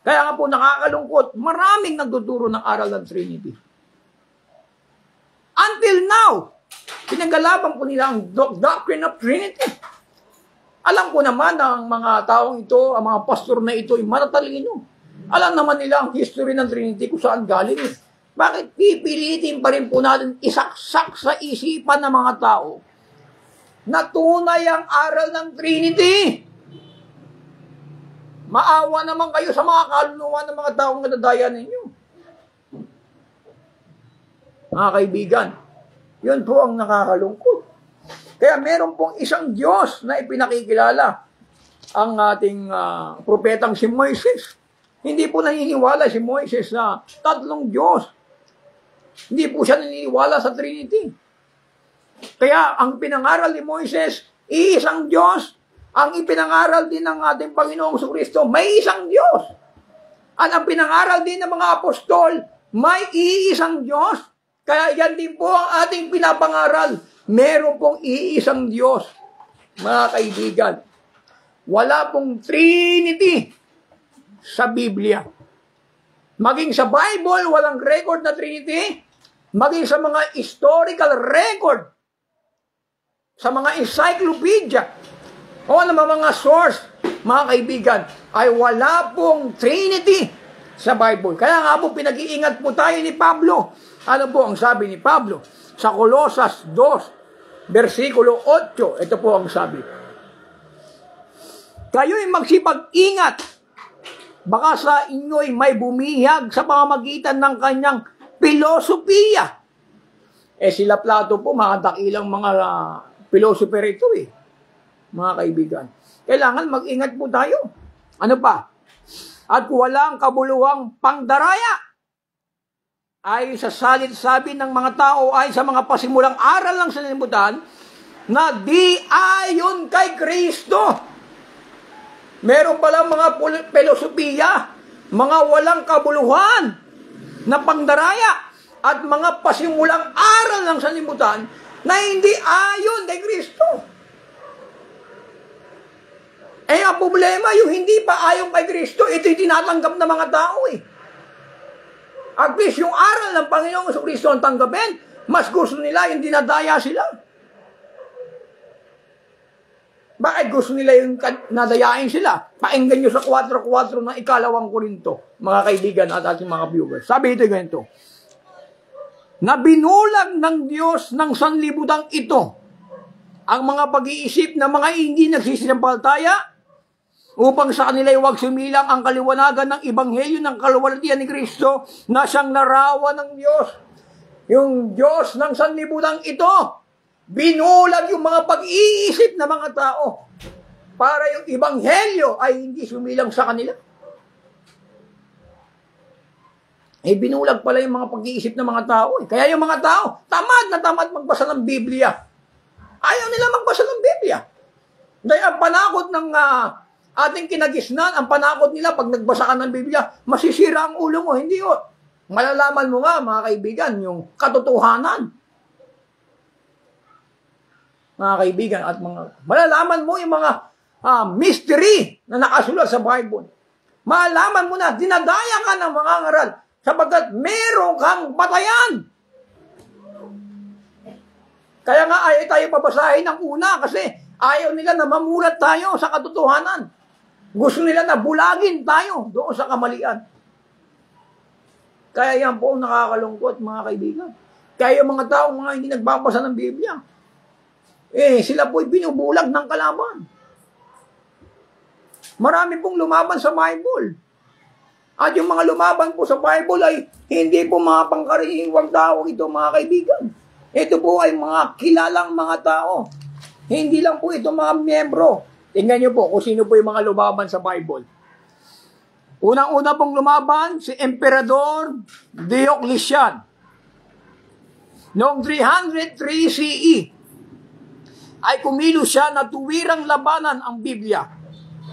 Kaya nga po nakakalungkot, maraming nagtuturo ng aral ng Trinity. Until now, pinagalaban po nila ang doctrine of Trinity. Alam ko naman ang mga taong ito, ang mga pastor na ito ay matatalino. Alam naman nila ang history ng Trinity kung saan galing. Bakit pipilitin pa rin po natin isaksak sa isipan ng mga tao na tunay ang aral ng Trinity? Maawa naman kayo sa mga kaluluwa ng mga taong nadadaya ninyo. Mga kaibigan, yun po ang nakakalungkot. Kaya meron pong isang Diyos na ipinakikilala ang ating propetang si Moises. Hindi po naniniwala si Moises na tatlong Diyos. Hindi po siya naniniwala sa Trinity. Kaya ang pinangaral ni Moises, iisang Diyos. Ang ipinangaral din ng ating Panginoong Kristo, may isang Diyos. At ang pinangaral din ng mga apostol, may iisang Diyos. Kaya yan din po ang ating pinapangaral. Meron pong iisang Diyos. Mga kaibigan, wala pong Trinity sa Biblia. Maging sa Bible, walang record na Trinity. Maging sa mga historical record, sa mga encyclopedia, o ano mga source, mga kaibigan, ay wala pong Trinity sa Bible. Kaya nga po, pinag-iingat po tayo ni Pablo. Ano po ang sabi ni Pablo? Sa Colosas 2, versikulo 8, ito po ang sabi. Kayo'y magsipag-ingat, baka sa inyo'y may bumihag sa pamamagitan ng kanyang filosofiya. Sila Plato po, mga dakilang mga philosopher ito mga kaibigan. Kailangan mag-ingat po tayo. Ano pa? At walang kabuluhang pangdaraya ay sa salit-sabi ng mga tao ay sa mga pasimulang aral ng sanlibutan na di ayon kay Kristo. Meron palang mga filosofiya, mga walang kabuluhan na pangdaraya at mga pasimulang aral ng sanlibutan na hindi ayon kay Kristo. Ang problema, yung hindi pa ayon kay Kristo, ito'y tinatanggap ng mga tao At least yung aral ng Panginoong Kristo ang tanggapin, mas gusto nila yung dinadaya sila. Bakit gusto nila yung nadayain sila? Painggan nyo sa 4:4 ng 2 Korinto, mga kaibigan at ating mga viewers. Sabi ito ganito, na binulag ng Diyos ng sanlibutan ito ang mga pag-iisip ng mga hindi nagsisinampalataya upang sa kanila huwag sumilang ang kaliwanagan ng Ebanghelyo ng kaluwalhatian ni Kristo na siyang larawan ng Diyos. Yung Diyos ng sanlibutan ito, binulag yung mga pag-iisip ng mga tao para yung Ebanghelyo ay hindi sumilang sa kanila. Binulag pala yung mga pag-iisip ng mga tao. Kaya yung mga tao, tamad na tamad magbasa ng Biblia. Ayaw nila magbasa ng Biblia. Dahil ang panakot ng ating kinagisnan, ang panakot nila pag nagbasa ka ng Biblia, masisira ang ulo mo. Hindi o. Malalaman mo nga, mga kaibigan, yung katotohanan. Mga kaibigan at malalaman mo yung mga mystery na nakasulat sa Bible. Malalaman mo na, dinadaya ka ng mga ngaral sapagkat meron kang batayan. Kaya nga ayaw tayo pabasahin ng una kasi ayaw nila na mamulat tayo sa katotohanan. Gusto nila na bulagin tayo doon sa kamalian. Kaya yan po ang nakakalungkot, mga kaibigan. Kaya yung mga tao, mga hindi nagbabasa ng Biblia, sila po'y binubulag ng kalaban. Marami pong lumaban sa Bible. At yung mga lumaban po sa Bible ay hindi po mga pangkaraniwang tao ito, mga kaibigan. Ito po ay mga kilalang mga tao. Hindi lang po ito mga miyembro. Tingnan niyo po kung sino po yung mga lumaban sa Bible. Unang-una pong lumaban, si Emperador Diocletian. Noong 303 CE, ay kumilos siya na tuwirang labanan ang Biblia.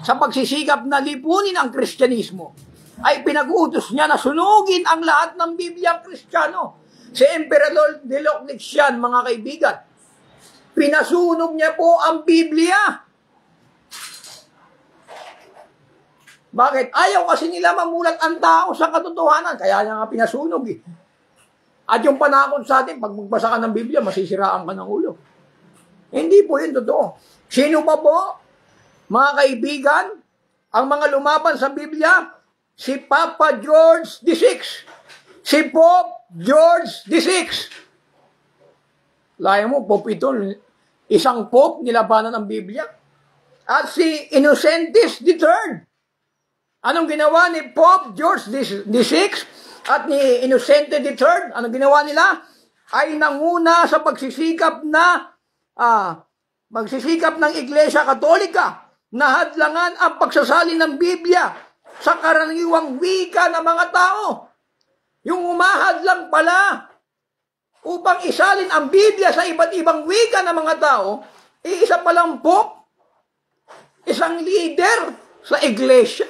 Sa pagsisikap na lipunin ang Kristyanismo, ay pinag-utos niya na sunugin ang lahat ng Biblia Kristiyano. Si Emperador Diocletian, mga kaibigan, pinasunog niya po ang Biblia. Bakit? Ayaw kasi nila mamulat ang tao sa katotohanan. Kaya niya nga pinasunog At yung panakot sa atin, pag magbasa ka ng Biblia, masisiraan ka ng ulo. Hindi po yun totoo. Sino pa po, mga kaibigan, ang mga lumaban sa Biblia? Si Papa George VI. Si Pope George VI. Laya mo, Pope ito, isang Pope nilabanan ng Biblia. At si Innocentes III. Anong ginawa ni Pope George VI at ni Innocente III? Anong ginawa nila? Ay nanguna sa pagsisikap ng Iglesia Katolika na hadlangan ang pagsasalin ng Biblia sa karaniwang wika ng mga tao. Yung umahadlang pala upang isalin ang Biblia sa iba't ibang wika ng mga tao, isa palang Pope, isang leader sa Iglesia.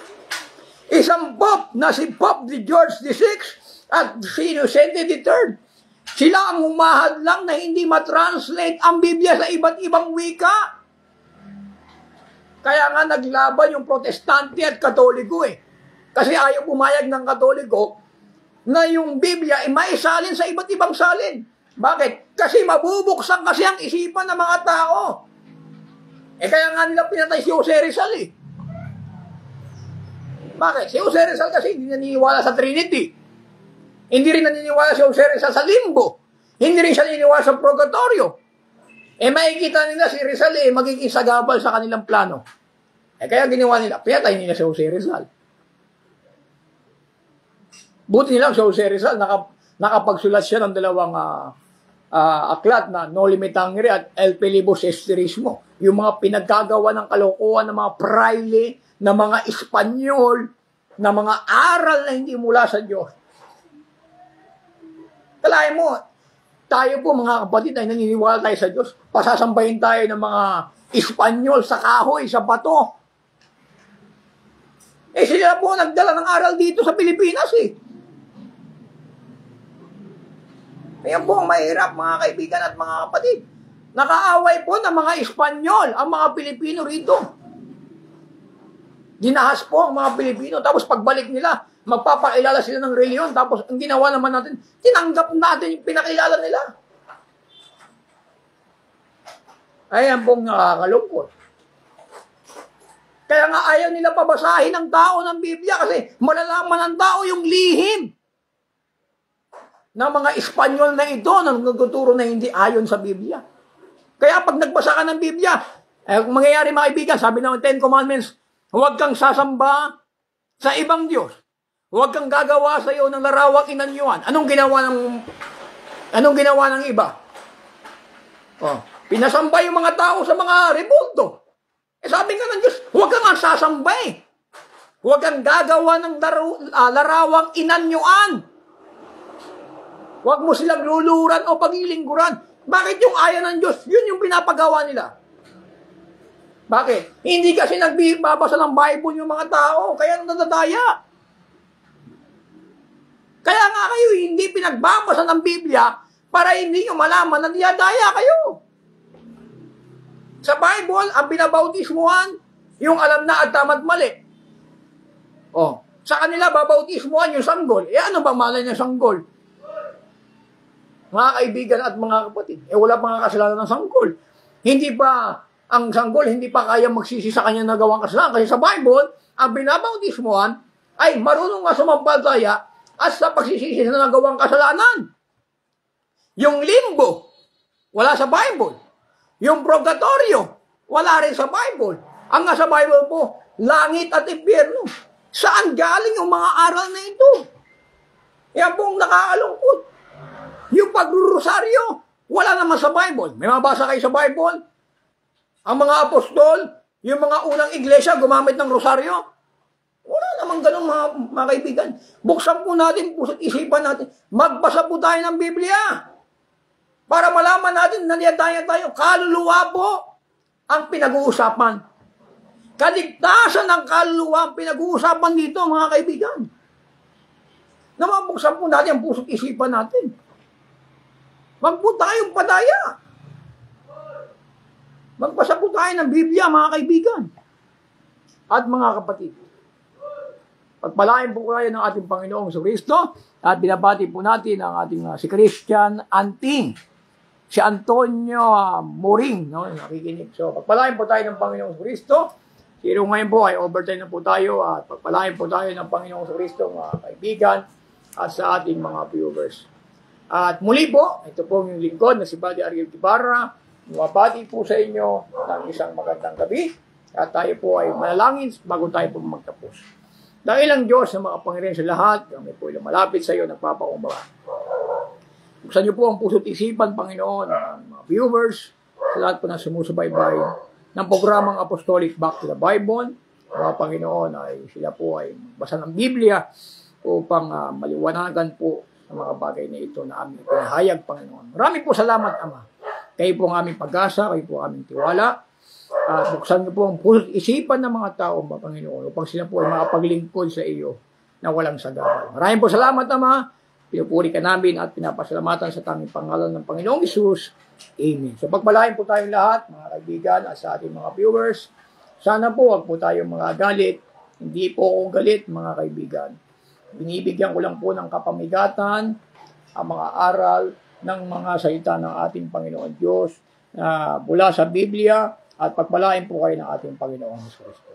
Isang Pope na si Pope George VI at si Innocente III. Sila ang humahadlang na hindi matranslate ang Biblia sa iba't ibang wika. Kaya nga naglaban yung Protestante at Katoliko Kasi ayaw pumayag ng Katoliko na yung Biblia ay maisalin sa iba't ibang salin. Bakit? Kasi mabubuksan kasi ang isipan ng mga tao. Kaya nga nila pinatay si Jose Rizal Bakit? Si Jose Rizal kasi hindi naniniwala sa Trinity. Hindi rin naniniwala si Jose Rizal sa limbo. Hindi rin siya naniniwala sa purgatorio. Makikita nila si Rizal magiging sagabal sa kanilang plano. Kaya ginawa nila, pinatay nila si Jose Rizal. Buti nilang si Jose Rizal, nakapagsulat siya ng dalawang aklat na Noli Me Tangere at El Pelibus Esterismo. Yung mga pinagkagawa ng kalokohan ng mga praile, ng mga Espanyol, na mga aral na hindi mula sa Diyos. Kalahin mo, tayo po mga kapatid ay naniniwala tayo sa Diyos. Pasasambahin tayo ng mga Espanyol sa kahoy, sa bato. Sila po nagdala ng aral dito sa Pilipinas Ayan po ang mahirap, mga kaibigan at mga kapatid. Nakaaway po ng mga Espanyol ang mga Pilipino rito. Ginahas po ang mga Pilipino. Tapos pagbalik nila, magpapakilala sila ng reliyon. Tapos ang ginawa naman natin, tinanggap natin yung pinakilala nila. Ayan pong nakakalungkot. Kaya nga ayaw nila pabasahin ng tao ng Biblia kasi malalaman ng tao yung lihim ng mga Espanyol na ito na nagtuturo na hindi ayon sa Biblia. Kaya pag nagbasa ka ng Biblia, kung mangyayari mga kaibigan, sabi ng Ten Commandments, Huwag kang sasamba sa ibang Diyos. Huwag kang gagawa sa iyo ng larawang inanyuan. Anong ginawa ng iba? Oh, pinasamba yung mga tao sa mga rebulto. Sabi nga ng Diyos, huwag kang sasamba eh. Huwag kang gagawa ng larawang inanyuan. Huwag mo silang luluran o pagilingkuran. Bakit yung aya ng Diyos? Yun yung pinapagawa nila. Bakit? Hindi kasi nagbabasa ng Bible yung mga tao, kaya nadadaya. Kaya nga kayo hindi pinagbabasa ng Biblia para hindi nyo malaman na niyadaya kayo. Sa Bible, ang binabautismuhan, yung alam na at tama't mali. Oh, sa kanila babautismuhan yung sanggol. Ano bang malay ng sanggol? Mga kaibigan at mga kapatid, wala pa nga kasalanan ng sanggol. Ang sanggol hindi pa kaya magsisi sa kanya nagawang kasalanan. Kasi sa Bible, ang binabautismuhan ay marunong nga sumampalataya at sa pagsisisi na nagawang kasalanan. Yung limbo, wala sa Bible. Yung purgatorio, wala rin sa Bible. Ang nga sa Bible po, langit at impyerno. Saan galing yung mga aral na ito? Yan pong nakakalungkot. Yung pagrurosaryo, wala naman sa Bible. May mabasa kayo sa Bible? Ang mga apostol, yung mga unang iglesia, gumamit ng rosaryo? Wala naman ganun mga kaibigan. Buksan po natin, isipan natin. Magbasa po tayo ng Biblia. Para malaman natin na niyadaya tayo. Kaluluwa po ang pinag-uusapan. Kaligtasan ng kaluluwa ang pinag-uusapan dito, mga kaibigan. Namabuksan po natin ang puso't isipan natin. Wag po tayong padaya. Magbasa po tayo ng Biblia, mga kaibigan. At mga kapatid, pagpalain po kayo ng ating Panginoong Kristo at binabati po natin ang ating si Christian Anting, si Antonio Moring, no? Nakikinig. So, pagpalain po tayo ng Panginoong Kristo. Sino ngayon po ay overtime na po tayo at pagpalain po tayo ng Panginoong Kristo, mga kaibigan, at sa ating mga viewers. At muli po, ito po yung lingkod na si Buddy Ariel Ibarra. Mabati po sa inyo ng isang magandang gabi. At tayo po ay manalangin bago tayo po magtapos. Dahil ang Diyos na makapangyarihan sa lahat, kami po ay malapit sa iyo, nagpapakumbara. Buksan niyo po ang puso't isipan, Panginoon, ng mga viewers, sa lahat po na sumusubaybay ng programang Apostolic Back to the Bible. Mga Panginoon, ay sila po ay basa ng Biblia upang maliwanagan po sa mga bagay na ito na aming pinahayag, Panginoon. Marami po salamat, Ama. Kayo po ang aming pag-asa, kayo po ang aming tiwala. At buksan niyo po ang puso't isipan ng mga tao, Panginoon, upang sila po ay makapaglingkod sa iyo na walang sagabal. Maraming po salamat, Ama. Pinupuri ka namin at pinapasalamatan sa tanging pangalan ng Panginoong Hesus. Amen. So pagpalain po tayong lahat, mga kaibigan, at sa ating mga viewers. Sana po wag po tayong mga galit. Hindi po ako galit, mga kaibigan. Binibigyan ko lang po ng kapamigatan ang mga aral ng mga salita ng ating Panginoon Diyos na mula sa Biblia at pagpalain po kayo ng ating Panginoong Hesus Kristo.